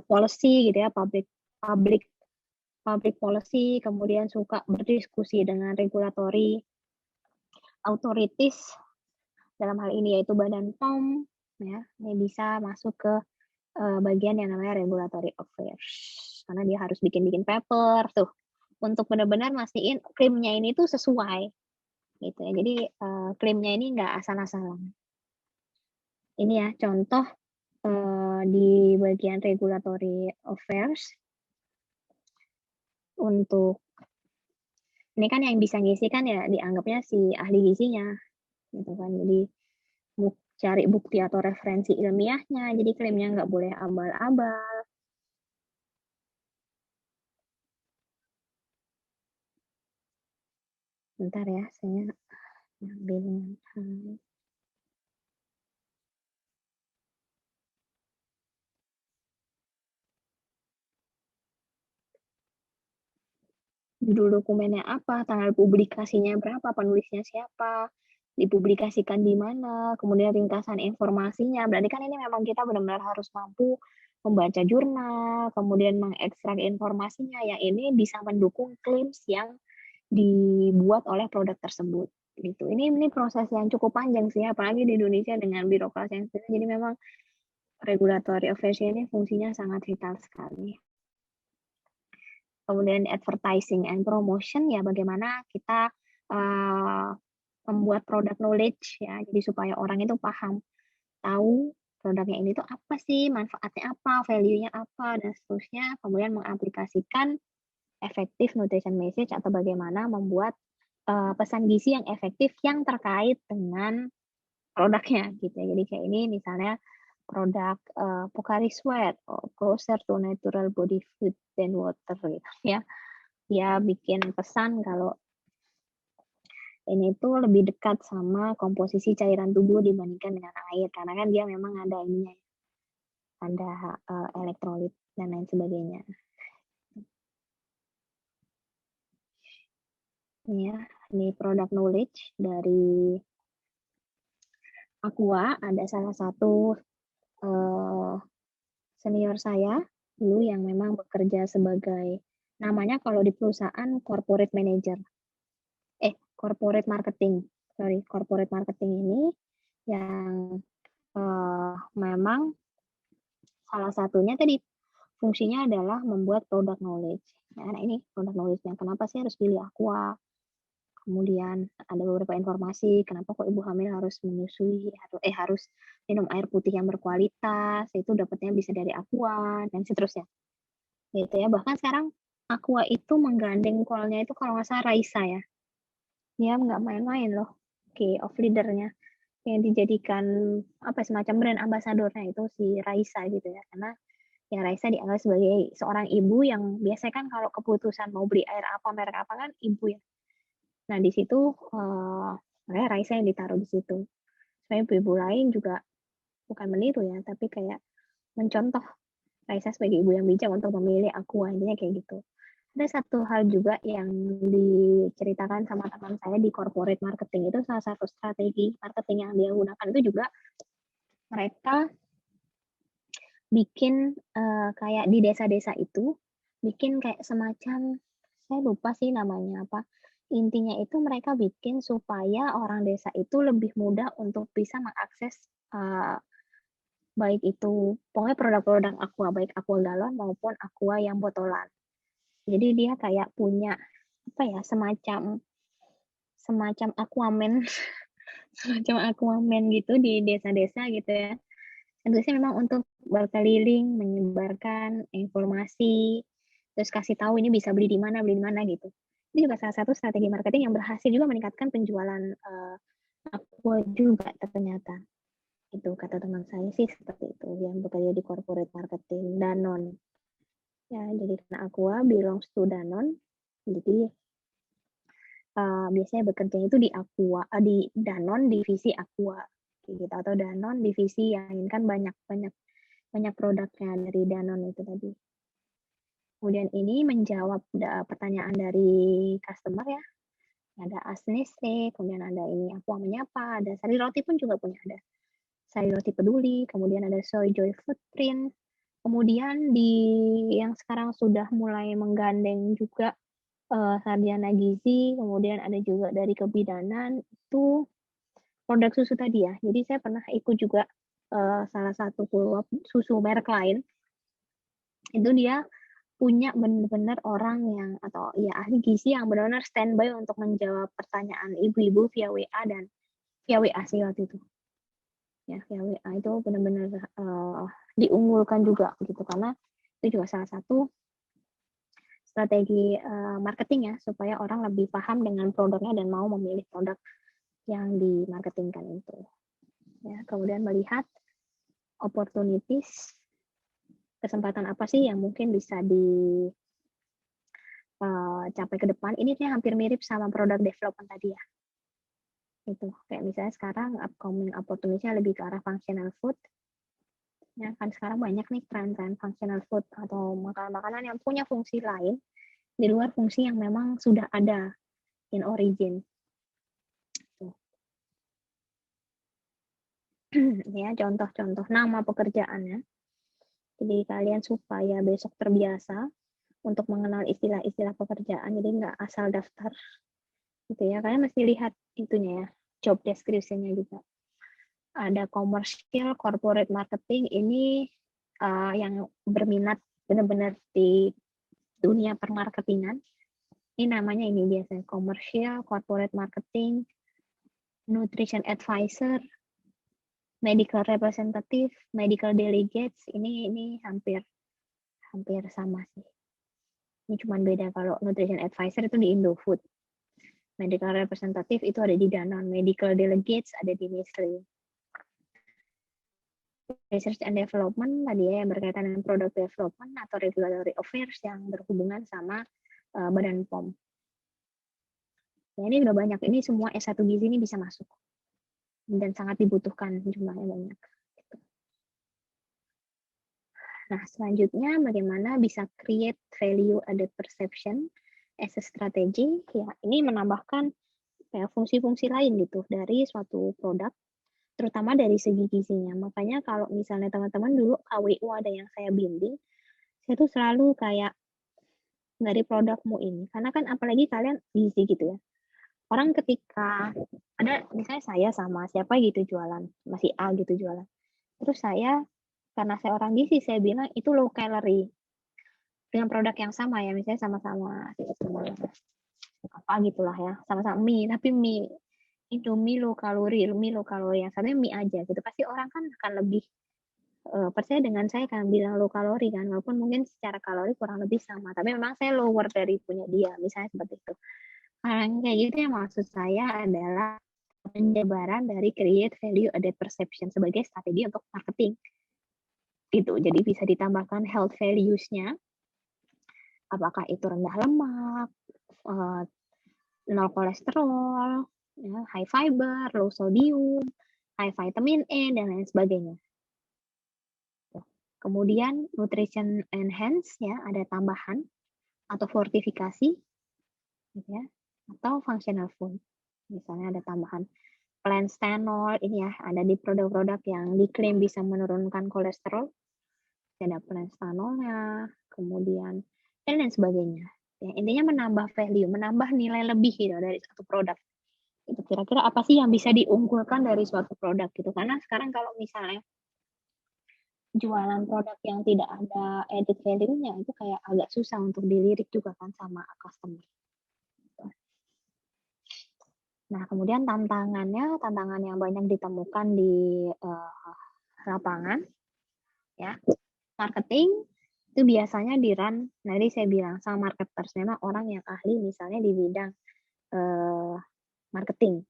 Speaker 1: policy gitu ya, public policy, kemudian suka berdiskusi dengan regulatory authorities, dalam hal ini yaitu Badan POM, ya, ini bisa masuk ke bagian yang namanya regulatory affairs. Karena dia harus bikin-bikin paper tuh, untuk benar-benar mastiin klaimnya ini tuh sesuai, gitu ya. Jadi klaimnya ini nggak asal-asalan. Ini ya contoh di bagian regulatory affairs untuk ini kan yang bisa ngisi kan ya dianggapnya si ahli gizinya, gitu kan. Jadi cari bukti atau referensi ilmiahnya, jadi klaimnya nggak boleh abal-abal. Bentar ya, saya ambil judul dokumennya apa, tanggal publikasinya berapa, penulisnya siapa, dipublikasikan di mana, kemudian ringkasan informasinya. Berarti kan ini memang kita benar-benar harus mampu membaca jurnal, kemudian mengekstrak informasinya, yang ini bisa mendukung claims yang dibuat oleh produk tersebut. Gitu. Ini proses yang cukup panjang sih, apalagi di Indonesia dengan birokrasi yang sudah. Jadi memang regulatory affairs ini fungsinya sangat vital sekali. Kemudian advertising and promotion, ya bagaimana kita membuat produk knowledge ya, jadi supaya orang itu paham, tahu produknya ini tuh apa sih, manfaatnya apa, value-nya apa, dan seterusnya. Kemudian mengaplikasikan effective nutrition message atau bagaimana membuat pesan gizi yang efektif yang terkait dengan produknya gitu ya. Jadi kayak ini misalnya produk Pocari Sweat, closer to natural body food than water gitu ya. Dia bikin pesan kalau ini tuh lebih dekat sama komposisi cairan tubuh dibandingkan dengan air, karena kan dia memang ada ininya, ada elektrolit dan lain sebagainya. Ini ya, ini produk knowledge dari Aqua. Ada salah satu senior saya dulu yang memang bekerja sebagai, namanya kalau di perusahaan corporate manager, corporate marketing, corporate marketing ini yang memang salah satunya tadi fungsinya adalah membuat produk knowledge. Nah, ini produk knowledge-nya. Kenapa sih harus pilih Aqua? Kemudian ada beberapa informasi kenapa kok ibu hamil harus menyusui, harus minum air putih yang berkualitas, itu dapatnya bisa dari Aqua dan seterusnya. Gitu ya. Bahkan sekarang Aqua itu menggandeng call-nya itu kalau nggak salah Raisa ya. Dia nggak main-main loh. Key of leader-nya yang dijadikan semacam brand ambassador-nya itu si Raisa gitu ya. Karena ya Raisa dianggap sebagai seorang ibu yang biasanya kan kalau keputusan mau beli air apa, merek apa kan ibu ya. Nah di situ Raisa yang ditaruh di situ. Supaya ibu-ibu lain juga bukan meniru ya, tapi kayak mencontoh Raisa sebagai ibu yang bijak untuk memilih Aqua, intinya kayak gitu. Ada satu hal juga yang diceritakan sama teman saya di corporate marketing, itu salah satu strategi marketing yang dia gunakan itu juga mereka bikin kayak di desa-desa itu bikin kayak semacam, saya lupa sih namanya apa, intinya itu mereka bikin supaya orang desa itu lebih mudah untuk bisa mengakses baik itu pokoknya produk-produk Aqua, baik Aqua galon maupun Aqua yang botolan. Jadi dia kayak punya semacam Aquaman semacam Aquaman gitu di desa-desa gitu ya. Tugasnya memang untuk berkeliling, menyebarkan informasi, terus kasih tahu ini bisa beli di mana gitu. Ini juga salah satu strategi marketing yang berhasil juga meningkatkan penjualan Aqua juga ternyata. Itu kata teman saya sih seperti itu, yang bekerja di corporate marketing Danone. Ya, jadi karena Aqua belongs to Danone, jadi biasanya bekerja itu di Aqua, di Danone divisi Aqua, gitu, atau Danone divisi yang kan banyak produknya dari Danone itu tadi. Kemudian ini menjawab pertanyaan dari customer ya. Ada Asnese, kemudian ada ini Aku Menyapa, ada Sari Roti pun juga punya ada. Sari Roti Peduli, kemudian ada Soy Joy Footprint. Kemudian yang sekarang sudah mulai menggandeng juga Sarjana Gizi, kemudian ada juga dari Kebidanan itu produk susu tadi ya. Jadi saya pernah ikut juga salah satu follow-up susu merek lain. Itu dia punya benar-benar orang yang atau ya ahli gizi yang benar-benar standby untuk menjawab pertanyaan ibu-ibu via WA dan via WA sih waktu itu. Ya, via WA itu benar-benar diunggulkan juga gitu karena itu juga salah satu strategi marketing ya supaya orang lebih paham dengan produknya dan mau memilih produk yang dimarketingkan itu. Ya, kemudian melihat opportunities, kesempatan apa sih yang mungkin bisa dicapai ke depan. Ini hampir mirip sama produk development tadi ya. Itu kayak misalnya sekarang upcoming opportunity-nya lebih ke arah functional food. Ya, kan sekarang banyak nih tren-tren functional food atau makanan-makanan yang punya fungsi lain di luar fungsi yang memang sudah ada in origin. Ya, contoh-contoh nama pekerjaannya. Jadi kalian supaya besok terbiasa untuk mengenal istilah-istilah pekerjaan, jadi nggak asal daftar gitu ya. Kalian mesti lihat itunya ya, job description-nya juga. Ada commercial, corporate marketing, ini yang berminat benar-benar di dunia permarketingan. Ini namanya ini biasanya commercial, corporate marketing, nutrition advisor, medical representative, medical delegates, ini hampir sama sih. Ini cuma beda kalau nutrition advisor itu di Indofood. Medical representative itu ada di Danone, medical delegates ada di Nestle. Research and development tadi ya yang berkaitan dengan product development atau regulatory affairs yang berhubungan sama Badan POM. Ya, ini udah banyak. Ini semua S1 gizi ini bisa masuk. Dan sangat dibutuhkan jumlahnya banyak. Nah, selanjutnya bagaimana bisa create value added perception as a strategy. Ya, ini menambahkan fungsi-fungsi lain gitu dari suatu produk, terutama dari segi gizinya. Makanya kalau misalnya teman-teman dulu KWU ada yang saya bimbing, saya tuh selalu kayak dari produkmu ini. Karena kan apalagi kalian gizi gitu ya. Orang ketika ada misalnya saya sama siapa gitu jualan, masih A gitu jualan. Terus saya karena saya orang gizi saya bilang itu low calorie. Dengan produk yang sama ya, misalnya sama-sama apa gitulah ya, sama-sama mie, tapi mie Indomie low kalori, yang satunya mie aja gitu. Pasti orang kan akan lebih percaya dengan saya kan bilang low kalori kan, walaupun mungkin secara kalori kurang lebih sama, tapi memang saya lower dari punya dia, misalnya seperti itu. Kayak gitu yang maksud saya adalah penyebaran dari create value added perception sebagai strategi untuk marketing. Gitu. Jadi bisa ditambahkan health values-nya. Apakah itu rendah lemak, nol kolesterol, ya, high fiber, low sodium, high vitamin E dan lain sebagainya. Kemudian nutrition enhance ya, ada tambahan atau fortifikasi gitu ya, atau functional food. Misalnya ada tambahan plant stanol ini ya, ada di produk-produk yang diklaim bisa menurunkan kolesterol. Ada plant stanolnya, kemudian dan lain sebagainya. Ya, intinya menambah value, menambah nilai lebih gitu dari satu produk. Itu kira-kira apa sih yang bisa diunggulkan dari suatu produk gitu. Karena sekarang kalau misalnya jualan produk yang tidak ada added value-nya itu kayak agak susah untuk dilirik juga kan sama customer. Nah, kemudian tantangan yang banyak ditemukan di lapangan, ya, marketing itu biasanya di-run, tadi saya bilang sama marketers, memang orang yang ahli misalnya di bidang marketing,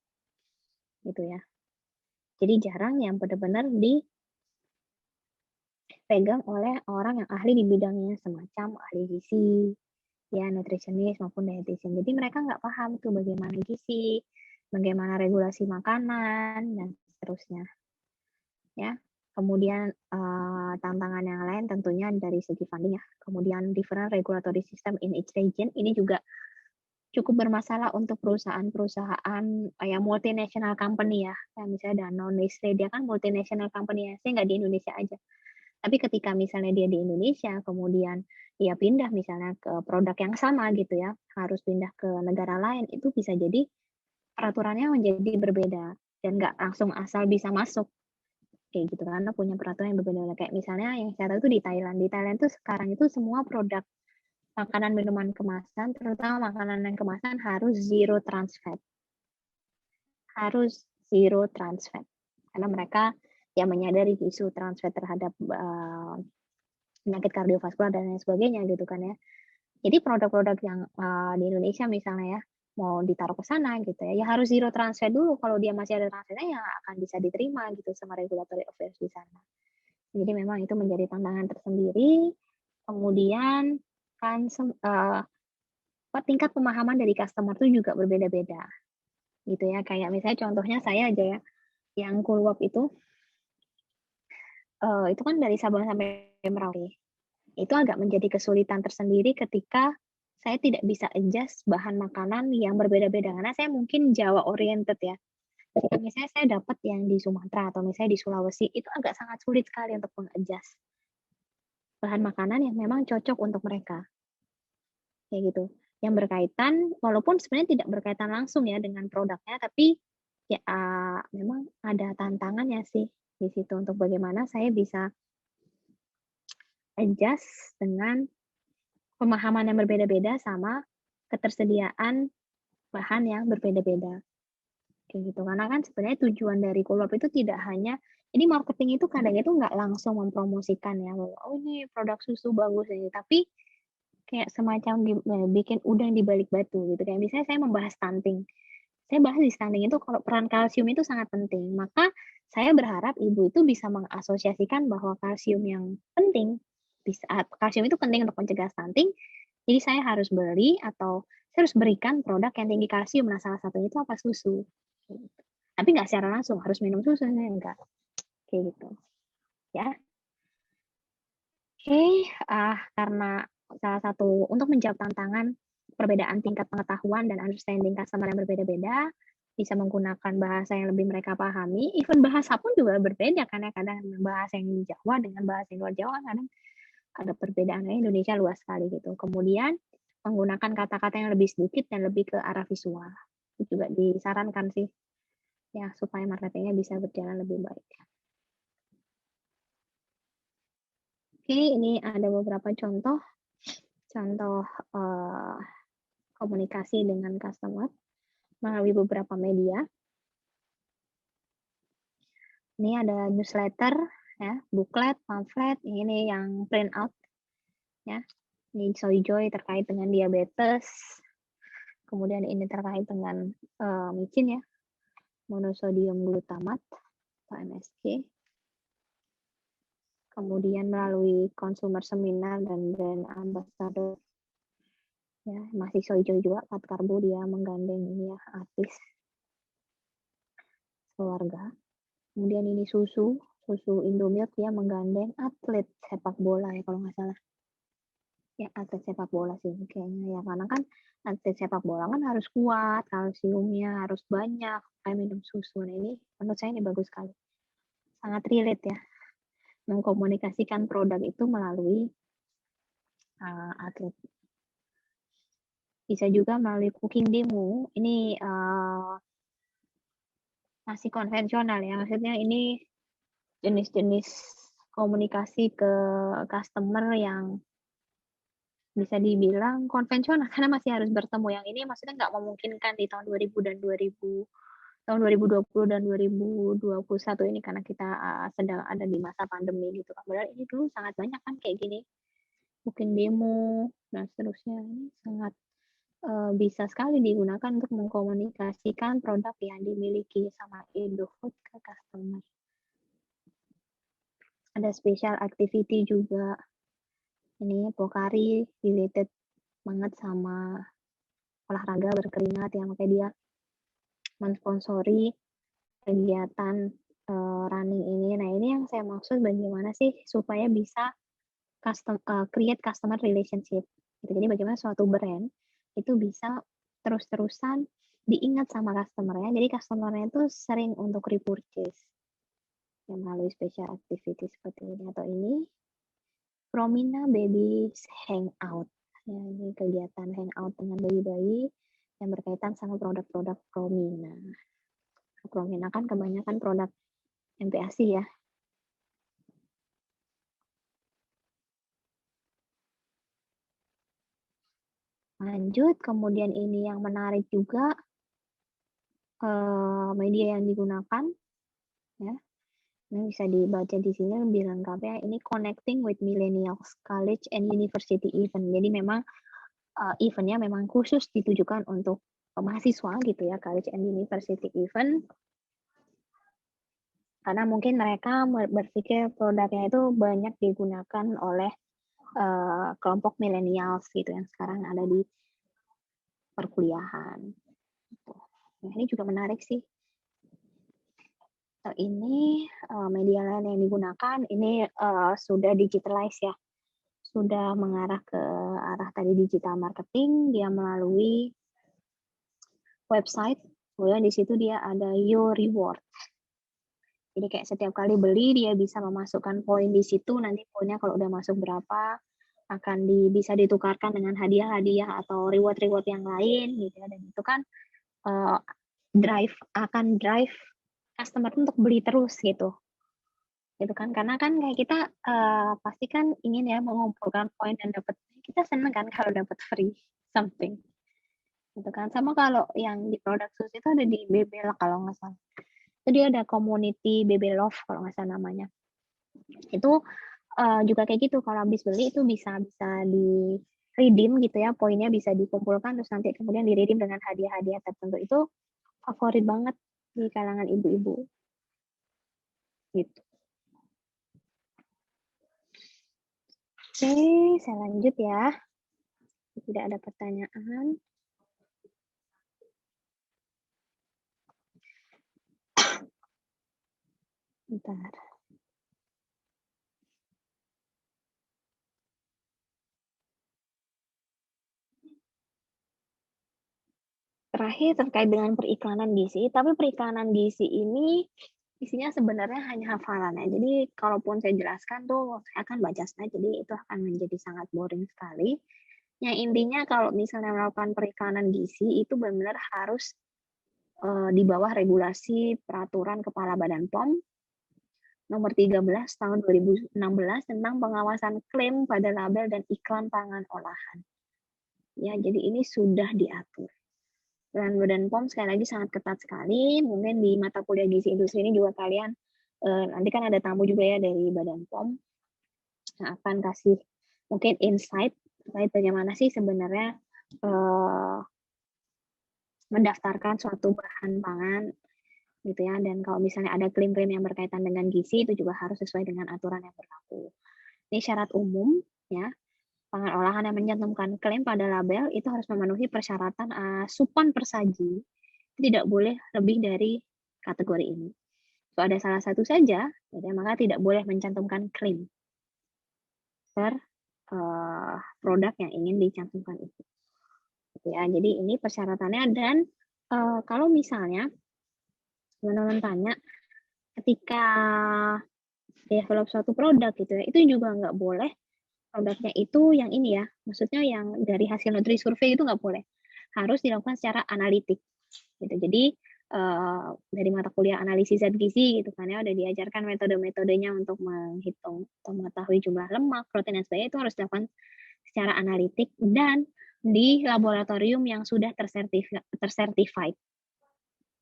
Speaker 1: gitu ya. Jadi jarang yang benar-benar dipegang oleh orang yang ahli di bidangnya, semacam ahli gizi, ya nutritionist maupun dietitian. Jadi mereka nggak paham tuh bagaimana gizi, bagaimana regulasi makanan dan seterusnya. Ya, Kemudian tantangan yang lain tentunya dari segi funding ya. Kemudian different regulatory system in each region ini juga cukup bermasalah untuk perusahaan-perusahaan yang multinational company ya. Kayak misalnya Danone, Nestle, dia kan multinational company ya, saya nggak di Indonesia aja. Tapi ketika misalnya dia di Indonesia, kemudian dia pindah misalnya ke produk yang sama gitu ya, harus pindah ke negara lain, itu bisa jadi peraturannya menjadi berbeda dan nggak langsung asal bisa masuk kayak gitu karena punya peraturan yang berbeda. Kayak misalnya yang saya tahu itu di Thailand. Di Thailand tuh sekarang itu semua produk makanan minuman kemasan, terutama makanan yang kemasan harus zero trans fat. Harus zero trans fat. Karena mereka ya menyadari isu trans fat terhadap penyakit kardiovaskular dan lain sebagainya gitu kan ya. Jadi produk-produk yang di Indonesia misalnya ya mau ditaruh ke sana gitu ya harus zero trans fat dulu. Kalau dia masih ada trans fatnya ya akan bisa diterima gitu sama regulatory affairs di sana. Jadi memang itu menjadi tantangan tersendiri. Kemudian kan tingkat pemahaman dari customer itu juga berbeda-beda gitu ya. Kayak misalnya contohnya saya aja ya, yang Cool Wop itu kan dari Sabang sampai Merauke. Itu agak menjadi kesulitan tersendiri ketika saya tidak bisa adjust bahan makanan yang berbeda-beda karena saya mungkin Jawa oriented ya. Ketika misalnya saya dapat yang di Sumatera atau misalnya di Sulawesi itu agak sangat sulit sekali untuk mengadjust bahan makanan yang memang cocok untuk mereka. Kayak gitu. Yang berkaitan walaupun sebenarnya tidak berkaitan langsung ya dengan produknya tapi ya memang ada tantangannya sih di situ untuk bagaimana saya bisa adjust dengan pemahaman yang berbeda-beda sama ketersediaan bahan yang berbeda-beda. Kayak gitu. Karena kan sebenarnya tujuan dari Cool Wop itu tidak hanya ini marketing itu kadang itu nggak langsung mempromosikan ya bahwa oh ini produk susu bagus ini, tapi kayak semacam bikin udang di balik batu gitu. Kayak misalnya saya membahas stunting. Saya bahas di stunting itu kalau peran kalsium itu sangat penting. Maka saya berharap ibu itu bisa mengasosiasikan bahwa kalsium yang penting kalsium itu penting untuk mencegah stunting. Jadi saya harus beli atau saya harus berikan produk yang tinggi kalsium. Nah, salah satunya itu apa? Susu. Tapi nggak secara langsung harus minum susu, enggak. Kayak gitu. Ya. Oke, karena salah satu untuk menjawab tantangan perbedaan tingkat pengetahuan dan understanding customer yang berbeda-beda, bisa menggunakan bahasa yang lebih mereka pahami. Even bahasa pun juga berbeda kan ya, kadang bahasa yang di Jawa dengan bahasa yang luar Jawa kadang ada perbedaannya. Indonesia luas sekali gitu. Kemudian menggunakan kata-kata yang lebih sedikit dan lebih ke arah visual. Itu juga disarankan sih ya supaya marketingnya bisa berjalan lebih baik. Oke, ini ada beberapa contoh komunikasi dengan customer melalui beberapa media. Ini ada newsletter, ya, booklet, pamflet, ini yang print out, ya. Ini Soy Joy terkait dengan diabetes, kemudian ini terkait dengan micin ya, monosodium glutamat atau MSG. Kemudian melalui consumer seminar dan brand ambassador, ya masih Soy Joy juga, Kat Karbo dia menggandeng ini ya artis keluarga. Kemudian ini susu Indomilk dia menggandeng atlet sepak bola ya kalau nggak salah. Ya atlet sepak bola sih kayaknya ya karena kan atlet sepak bola kan harus kuat, kalsiumnya harus banyak, kayak minum susu. Nah ini menurut saya ini bagus sekali. Sangat relate ya mengkomunikasikan produk itu melalui atlet. Bisa juga melalui cooking demo. Ini masih konvensional ya, maksudnya ini jenis-jenis komunikasi ke customer yang bisa dibilang konvensional karena masih harus bertemu. Yang ini maksudnya nggak memungkinkan di tahun 2020 dan 2021 ini karena kita sedang ada di masa pandemi gitu kan. Padahal ini dulu sangat banyak kan kayak gini, mungkin demo dan seterusnya. Ini sangat bisa sekali digunakan untuk mengkomunikasikan produk yang dimiliki sama Indofood ke customer. Ada special activity juga. Ini Pokari related banget sama olahraga berkeringat yang makanya dia mensponsori kegiatan running ini. Nah, ini yang saya maksud bagaimana sih supaya bisa create customer relationship, gitu. Jadi bagaimana suatu brand itu bisa terus-terusan diingat sama customer-nya, jadi customer-nya itu sering untuk repurchase ya melalui special activity seperti ini atau ini Promina Babies Hangout. Ya, ini kegiatan hangout dengan bayi-bayi yang berkaitan sama produk-produk Promina. Promina kan kebanyakan produk MPASI ya. Lanjut, kemudian ini yang menarik juga media yang digunakan ya. Ini bisa dibaca di sini lebih lengkap ya. Ini connecting with millennials, college and university event. Jadi memang eventnya memang khusus ditujukan untuk mahasiswa gitu ya, college and university event. Karena mungkin mereka berpikir produknya itu banyak digunakan oleh kelompok millennials gitu yang sekarang ada di perkuliahan. Nah, ini juga menarik sih. Ini media lain yang digunakan ini sudah digitalize ya, sudah mengarah ke arah tadi digital marketing. Dia melalui website, kemudian di situ dia ada Your Reward. Jadi kayak setiap kali beli dia bisa memasukkan poin di situ, nanti poinnya kalau udah masuk berapa akan bisa ditukarkan dengan hadiah-hadiah atau reward-reward yang lain gitu ya. Dan itu kan akan drive customer untuk beli terus gitu kan, karena kan kayak kita pasti kan ingin ya mengumpulkan poin dan dapat, kita seneng kan kalau dapat free something gitu kan. Sama kalau yang di produk susu itu ada di BB kalau nggak salah, itu dia ada community BB Love kalau nggak salah namanya. Itu juga kayak gitu, kalau habis beli itu bisa di redeem gitu ya, poinnya bisa dikumpulkan terus nanti kemudian di redeem dengan hadiah-hadiah tertentu. Itu favorit banget di kalangan ibu-ibu gitu. Oke, saya lanjut ya. Tidak ada pertanyaan. Bentar. Terakhir terkait dengan periklanan gizi, tapi periklanan gizi ini isinya sebenarnya hanya hafalan ya. Jadi kalaupun saya jelaskan tuh saya akan baca slide, jadi itu akan menjadi sangat boring sekali. Yang intinya kalau misalnya melakukan periklanan gizi itu benar-benar harus di bawah regulasi peraturan Kepala Badan POM nomor 13 tahun 2016 tentang pengawasan klaim pada label dan iklan pangan olahan. Ya, jadi ini sudah diatur. Dan Badan POM sekali lagi sangat ketat sekali. Mungkin di mata kuliah gizi industri ini juga kalian nanti kan ada tamu juga ya dari Badan POM yang akan kasih mungkin insight terkait bagaimana sih sebenarnya mendaftarkan suatu bahan pangan gitu ya. Dan kalau misalnya ada klaim-klaim yang berkaitan dengan gizi itu juga harus sesuai dengan aturan yang berlaku. Ini syarat umum ya. Pangan olahan yang mencantumkan klaim pada label itu harus memenuhi persyaratan asupan persaji, tidak boleh lebih dari kategori ini. Kalau ada salah satu saja, maka tidak boleh mencantumkan klaim per produk yang ingin dicantumkan itu. Ya, jadi ini persyaratannya. Dan kalau misalnya teman-teman tanya ketika develop suatu produk gitu ya, itu juga nggak boleh produknya itu yang ini ya, maksudnya yang dari hasil Nutri Survey itu nggak boleh, harus dilakukan secara analitik gitu. Jadi dari mata kuliah analisis zat gizi gitu kan ya, udah diajarkan metode-metodenya untuk menghitung atau mengetahui jumlah lemak, protein dan sebagainya, itu harus dilakukan secara analitik dan di laboratorium yang sudah tersertified.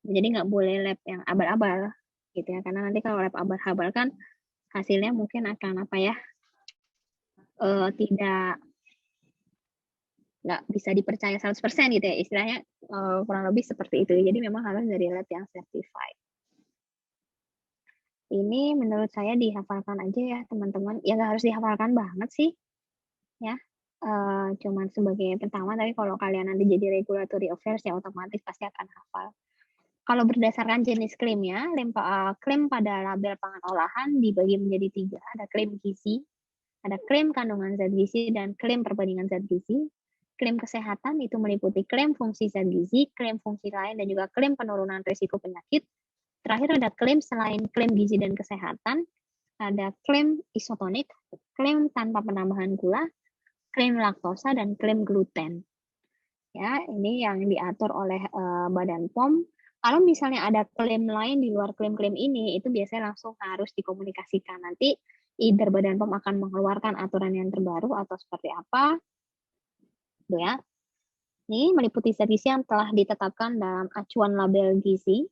Speaker 1: Jadi nggak boleh lab yang abal-abal gitu ya, karena nanti kalau lab abal-abal kan hasilnya mungkin akan apa ya, tidak nggak bisa dipercaya 100% gitu ya, istilahnya kurang lebih seperti itu. Jadi memang harus dari lab yang certified. Ini menurut saya dihafalkan aja ya teman-teman, ya nggak harus dihafalkan banget sih ya, cuman sebagai pertama, tapi kalau kalian nanti jadi regulatory affairs ya otomatis pasti akan hafal. Kalau berdasarkan jenis klaimnya, klaim pada label pangan olahan dibagi menjadi 3. Ada klaim gizi, ada klaim kandungan zat gizi, dan klaim perbandingan zat gizi. Klaim kesehatan itu meliputi klaim fungsi zat gizi, klaim fungsi lain, dan juga klaim penurunan risiko penyakit. Terakhir ada klaim selain klaim gizi dan kesehatan, ada klaim isotonik, klaim tanpa penambahan gula, klaim laktosa, dan klaim gluten. Ya, ini yang diatur oleh Badan POM. Kalau misalnya ada klaim lain di luar klaim-klaim ini, itu biasanya langsung harus dikomunikasikan. Nanti either Badan POM akan mengeluarkan aturan yang terbaru atau seperti apa. Gitu ya. Ini meliputi zat gizi yang telah ditetapkan dalam acuan label gizi.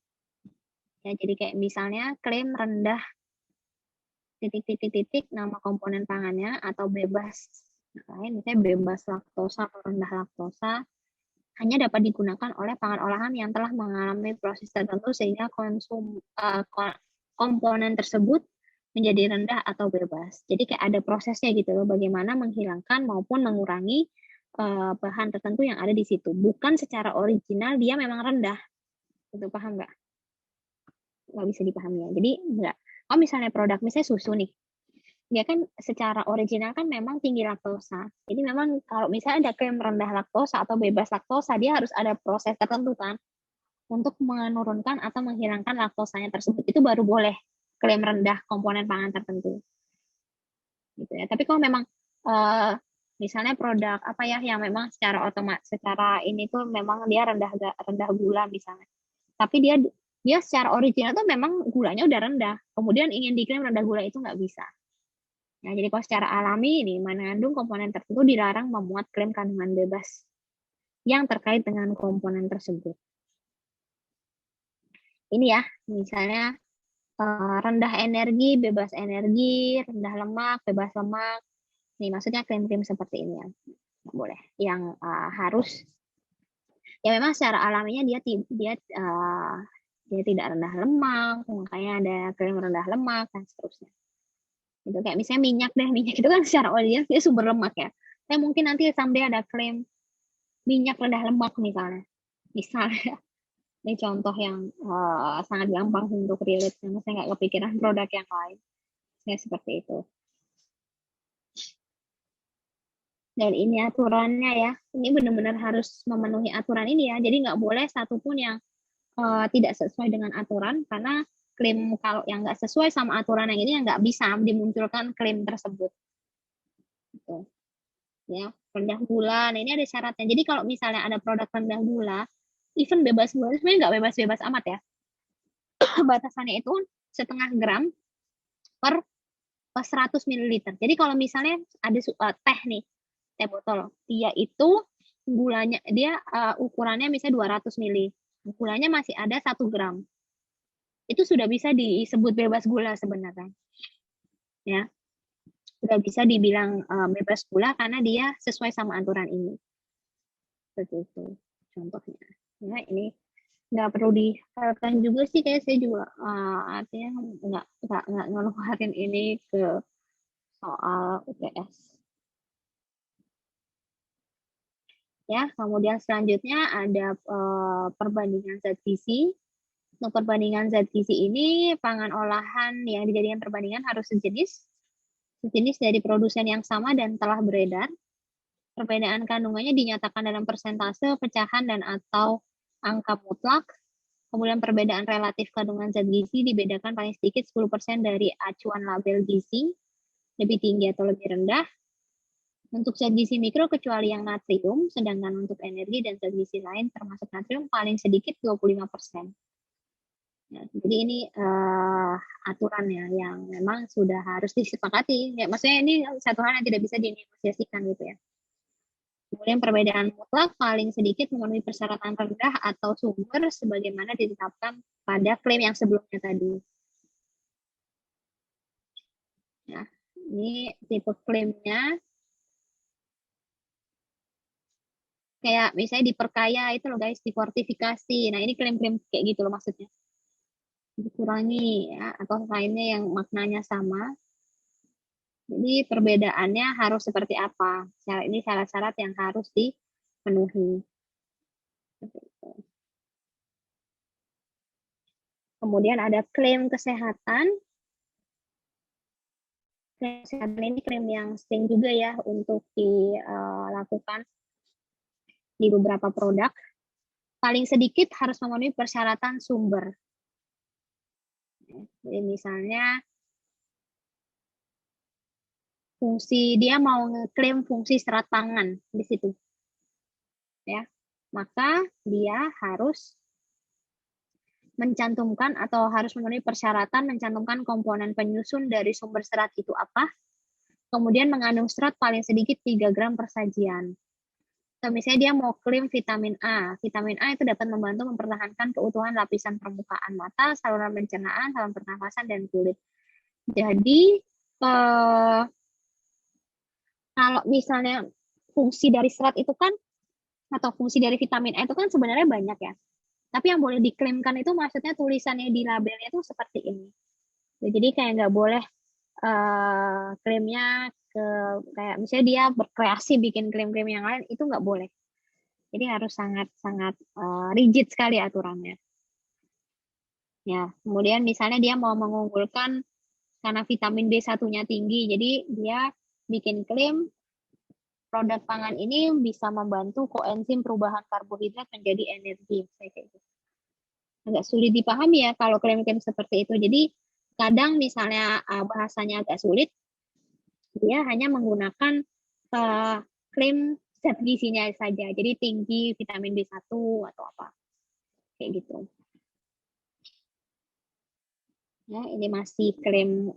Speaker 1: Ya, jadi kayak misalnya klaim rendah titik nama komponen pangannya atau bebas. Misalnya bebas laktosa atau rendah laktosa hanya dapat digunakan oleh pangan olahan yang telah mengalami proses tertentu sehingga komponen tersebut menjadi rendah atau bebas. Jadi kayak ada prosesnya gitu loh, bagaimana menghilangkan maupun mengurangi bahan tertentu yang ada di situ. Bukan secara original dia memang rendah. Itu paham nggak? Nggak bisa dipahami ya. Jadi nggak. Kalau misalnya produk, misalnya susu nih, dia kan secara original kan memang tinggi laktosa. Jadi memang kalau misalnya ada klaim rendah laktosa atau bebas laktosa, dia harus ada proses tertentu kan untuk menurunkan atau menghilangkan laktosanya tersebut. Itu baru boleh klaim rendah komponen pangan tertentu. Gitu ya. Tapi kalau memang misalnya produk apa ya yang memang secara otomatis secara ini tuh memang dia rendah gula misalnya. Tapi dia secara original tuh memang gulanya udah rendah. Kemudian ingin diklaim rendah gula itu nggak bisa. Nah, jadi kalau secara alami ini mengandung komponen tertentu dilarang memuat klaim kandungan bebas yang terkait dengan komponen tersebut. Ini ya, misalnya rendah energi, bebas energi, rendah lemak, bebas lemak. Ini maksudnya klaim-klaim seperti ini ya, nggak boleh. Yang harus, ya memang secara alaminya dia tidak rendah lemak, makanya ada klaim rendah lemak dan seterusnya. Gitu kayak misalnya minyak itu kan secara original dia sumber lemak ya. Tapi mungkin nanti someday ada klaim minyak rendah lemak misalnya ini contoh yang sangat gampang untuk relate karena saya nggak kepikiran produk yang lain ya seperti itu. Dan ini aturannya ya, ini benar-benar harus memenuhi aturan ini ya, jadi nggak boleh satupun yang tidak sesuai dengan aturan, karena klaim kalau yang nggak sesuai sama aturan yang ini yang nggak bisa dimunculkan klaim tersebut. Gitu. Ya, rendah gula. Nah, ini ada syaratnya. Jadi kalau misalnya ada produk rendah gula, even bebas gula sebenarnya nggak bebas-bebas amat ya. Batasannya itu setengah gram per 100 ml. Jadi kalau misalnya ada teh nih, teh botol, dia itu gulanya dia ukurannya misalnya 200 ml. Gulanya masih ada 1 gram. Itu sudah bisa disebut bebas gula sebenarnya. Ya. Sudah bisa dibilang bebas gula karena dia sesuai sama aturan ini. Seperti itu contohnya. Ya, ini nggak perlu diharapkan juga sih, kayak saya juga artinya nggak ngeluarin ini ke soal UTS. Ya, kemudian selanjutnya ada perbandingan zat gizi. Untuk perbandingan zat gizi ini, pangan olahan yang dijadikan perbandingan harus sejenis dari produsen yang sama dan telah beredar. Perbedaan kandungannya dinyatakan dalam persentase, pecahan, dan atau angka mutlak. Kemudian perbedaan relatif kandungan zat gizi dibedakan paling sedikit 10% dari acuan label gizi, lebih tinggi atau lebih rendah. Untuk zat gizi mikro kecuali yang natrium, sedangkan untuk energi dan zat gizi lain termasuk natrium paling sedikit 25%. Ya, jadi ini aturannya yang memang sudah harus disepakati. Ya, maksudnya ini satu hal yang tidak bisa dinegosiasikan gitu ya. Kemudian perbedaan mutlak paling sedikit memenuhi persyaratan rendah atau sumber sebagaimana ditetapkan pada klaim yang sebelumnya tadi. Ya, ini tipe klaimnya kayak misalnya diperkaya itu loh guys, difortifikasi. Nah ini klaim-klaim kayak gitu loh maksudnya. Dikurangi ya, atau lainnya yang maknanya sama. Jadi perbedaannya harus seperti apa? Ini syarat-syarat yang harus dipenuhi. Kemudian ada klaim kesehatan. Klaim kesehatan ini klaim yang sering juga ya untuk dilakukan di beberapa produk. Paling sedikit harus memenuhi persyaratan sumber. Jadi misalnya fungsi dia mau ngeklaim fungsi serat pangan di situ, ya, maka dia harus mencantumkan atau harus memenuhi persyaratan mencantumkan komponen penyusun dari sumber serat itu apa, kemudian mengandung serat paling sedikit 3 gram per sajian. So, misalnya dia mau klaim vitamin A. Vitamin A itu dapat membantu mempertahankan keutuhan lapisan permukaan mata, saluran pencernaan, saluran pernafasan, dan kulit. Jadi, kalau misalnya fungsi dari serat itu kan, atau fungsi dari vitamin A itu kan sebenarnya banyak ya. Tapi yang boleh diklaimkan itu maksudnya tulisannya di labelnya itu seperti ini. Jadi kayak nggak boleh klaimnya kayak misalnya dia berkreasi bikin klaim-klaim yang lain, itu nggak boleh. Jadi harus sangat-sangat rigid sekali aturannya. Ya, kemudian misalnya dia mau mengunggulkan karena vitamin B1-nya tinggi, jadi dia bikin klaim produk pangan ini bisa membantu koenzim perubahan karbohidrat menjadi energi. Kayak gitu. Agak sulit dipahami ya kalau klaim-klaim seperti itu. Jadi kadang misalnya bahasanya agak sulit, dia hanya menggunakan klaim zat gizinya saja. Jadi tinggi vitamin B1 atau apa. Kayak gitu. Ya, ini masih klaim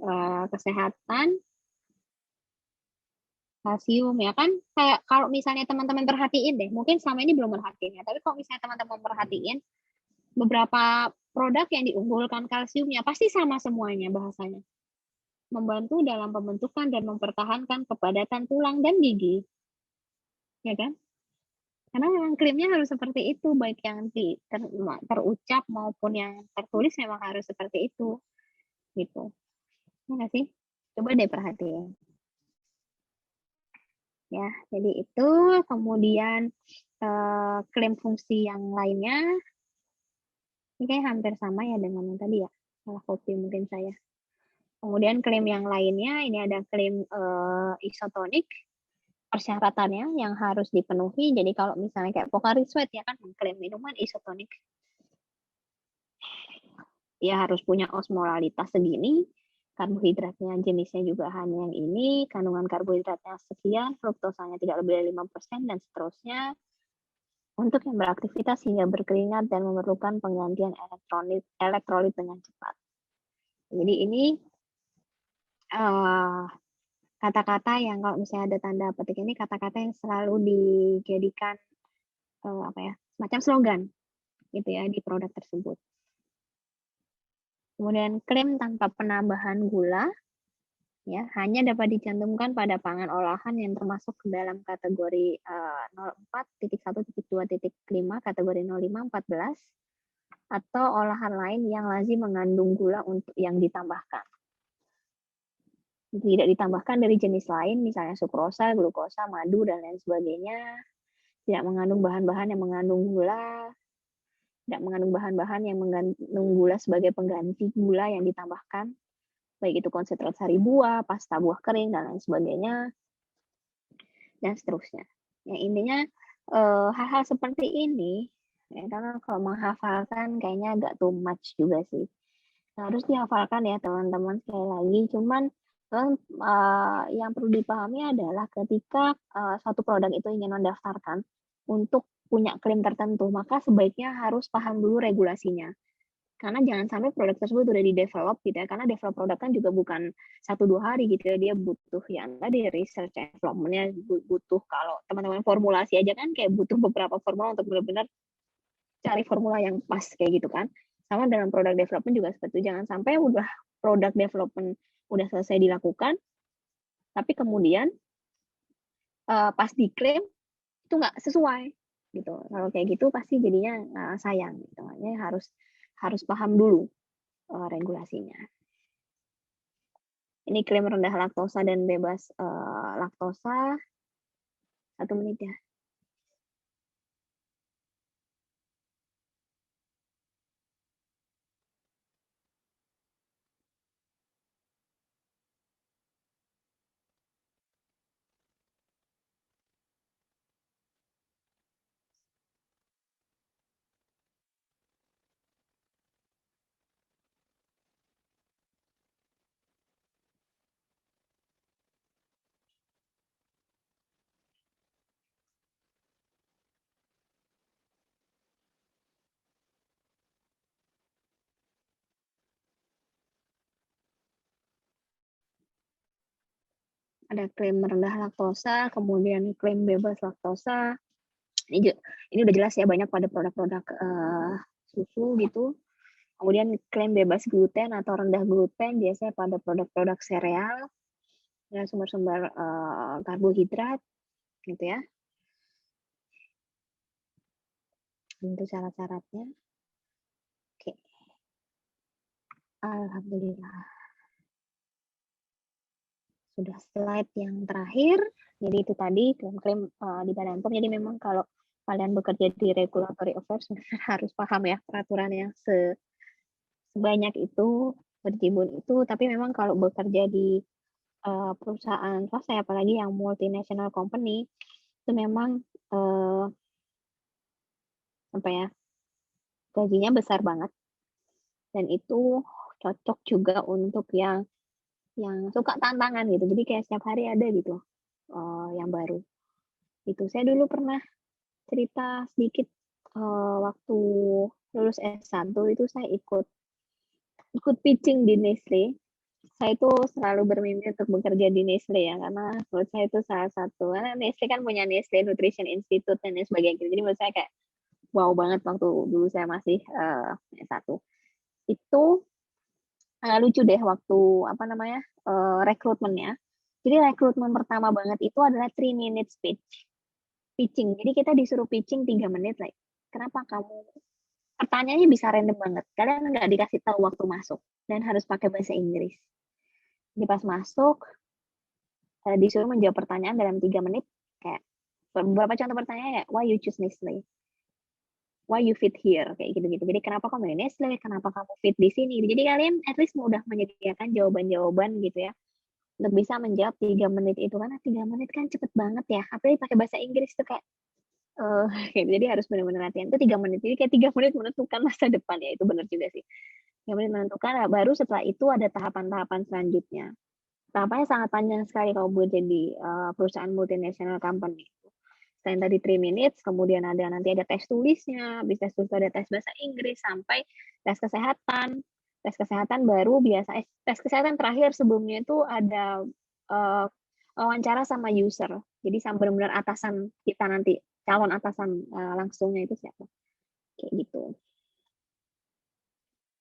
Speaker 1: kesehatan. Kalsium ya kan, kayak kalau misalnya teman-teman perhatiin deh, mungkin selama ini belum perhatiin ya, tapi kalau misalnya teman-teman perhatiin beberapa produk yang diunggulkan kalsiumnya pasti sama semuanya bahasanya, membantu dalam pembentukan dan mempertahankan kepadatan tulang dan gigi, ya kan, karena memang klaimnya harus seperti itu, baik yang terucap maupun yang tertulis memang harus seperti itu gitu, ya nggak sih, coba deh perhatiin. Ya, jadi itu. Kemudian klaim fungsi yang lainnya ini kayak hampir sama ya dengan yang tadi ya, salah copy mungkin saya. Kemudian klaim yang lainnya ini ada klaim isotonik, persyaratannya yang harus dipenuhi. Jadi kalau misalnya kayak Pocari Sweat ya kan mengklaim minuman isotonik, dia harus punya osmolalitas segini, karbohidratnya jenisnya juga hanya yang ini, kandungan karbohidratnya sekian, fruktosanya tidak lebih dari 5%, dan seterusnya. Untuk yang beraktivitas hingga berkeringat dan memerlukan penggantian elektrolit dengan cepat. Jadi ini kata-kata yang kalau misalnya ada tanda petik ini kata-kata yang selalu dijadikan semacam slogan gitu ya di produk tersebut. Kemudian klaim tanpa penambahan gula ya hanya dapat dicantumkan pada pangan olahan yang termasuk ke dalam kategori 04.1.2.5 kategori 0514 atau olahan lain yang lazim mengandung gula untuk yang ditambahkan. Tidak ditambahkan dari jenis lain, misalnya sukrosa, glukosa, madu, dan lain sebagainya. Tidak mengandung bahan-bahan yang mengandung gula, tidak mengandung bahan-bahan yang mengandung gula sebagai pengganti gula yang ditambahkan, baik itu konsentrat sari buah, pasta buah kering, dan lain sebagainya, dan seterusnya. Ya, intinya hal-hal seperti ini, ya, karena kalau menghafalkan kayaknya agak too much juga sih. Harus dihafalkan ya teman-teman, sekali lagi, cuman yang perlu dipahami adalah ketika suatu produk itu ingin mendaftarkan untuk punya klaim tertentu, maka sebaiknya harus paham dulu regulasinya. Karena jangan sampai produk tersebut sudah di-develop gitu ya, karena develop produk kan juga bukan 1-2 hari gitu ya, dia butuh yang tadi research and development-nya, butuh kalau teman-teman formulasi aja kan kayak butuh beberapa formula untuk benar-benar cari formula yang pas kayak gitu kan. Sama dalam produk development juga seperti itu, jangan sampai udah produk development udah selesai dilakukan, tapi kemudian pas diklaim itu nggak sesuai gitu. Kalau kayak gitu pasti jadinya sayang gitu. Makanya harus paham dulu regulasinya. Ini klaim rendah laktosa dan bebas laktosa. 1 menit ya. ada klaim rendah laktosa, kemudian klaim bebas laktosa. Ini udah jelas ya, banyak pada produk-produk susu gitu. Kemudian klaim bebas gluten atau rendah gluten biasanya pada produk-produk sereal, ya, sumber-sumber karbohidrat gitu ya. Itu syarat-syaratnya. Oke. Alhamdulillah. Sudah slide yang terakhir. Jadi itu tadi klaim-klaim di Badan POM. Jadi memang kalau kalian bekerja di regulatory affairs harus paham ya peraturan yang sebanyak itu, berjibun itu. Tapi memang kalau bekerja di perusahaan swasta, apalagi yang multinational company, itu memang apa ya, gajinya besar banget. Dan itu cocok juga untuk yang suka tantangan gitu. Jadi kayak setiap hari ada gitu yang baru. Itu saya dulu pernah cerita sedikit waktu lulus S1 itu saya ikut pitching di Nestle. Saya itu selalu bermimpi untuk bekerja di Nestle ya, karena menurut saya itu salah satu, karena Nestle kan punya Nestle Nutrition Institute dan sebagainya. Jadi menurut saya kayak wow banget waktu dulu saya masih S1. Itu lucu deh waktu apa namanya rekrutmennya. Jadi rekrutmen pertama banget itu adalah 3 minutes pitching. Jadi kita disuruh pitching 3 menit. Like, kenapa kamu? Pertanyaannya bisa random banget. Kalian nggak dikasih tahu waktu masuk dan harus pakai bahasa Inggris. Jadi pas masuk disuruh menjawab pertanyaan dalam 3 menit. Kayak beberapa contoh pertanyaan kayak why you choose Nestle? Why you fit here? Kayak gitu-gitu. Jadi kenapa kamu milih Nestle? Kenapa kamu fit di sini? Jadi kalian at least mudah menyediakan jawaban-jawaban gitu ya. Untuk bisa menjawab 3 menit itu. Karena 3 menit kan cepet banget ya. Apalagi pakai bahasa Inggris tuh kayak jadi harus benar-benar latihan. Itu 3 menit. Jadi kayak 3 menit menentukan masa depan ya. Itu benar juga sih. 3 menit menentukan. Nah, baru setelah itu ada tahapan-tahapan selanjutnya. Tahapannya sangat panjang sekali kalau buat jadi perusahaan multinational company. Selain tadi 3 minutes, kemudian nanti ada tes tulisnya, bisa ada tes bahasa Inggris, sampai tes kesehatan. Tes kesehatan baru biasa, tes kesehatan terakhir sebelumnya itu ada wawancara sama user. Jadi sama benar-benar atasan kita nanti, calon atasan langsungnya itu siapa. Kayak gitu.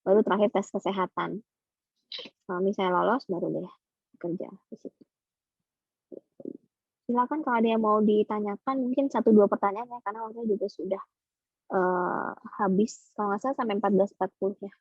Speaker 1: Baru terakhir tes kesehatan. Kalau misalnya lolos, baru deh kerja di situ. Silakan kalau ada yang mau ditanyakan, mungkin 1-2 pertanyaan ya, karena waktunya juga sudah habis, kalau nggak salah sampai 14.40 ya.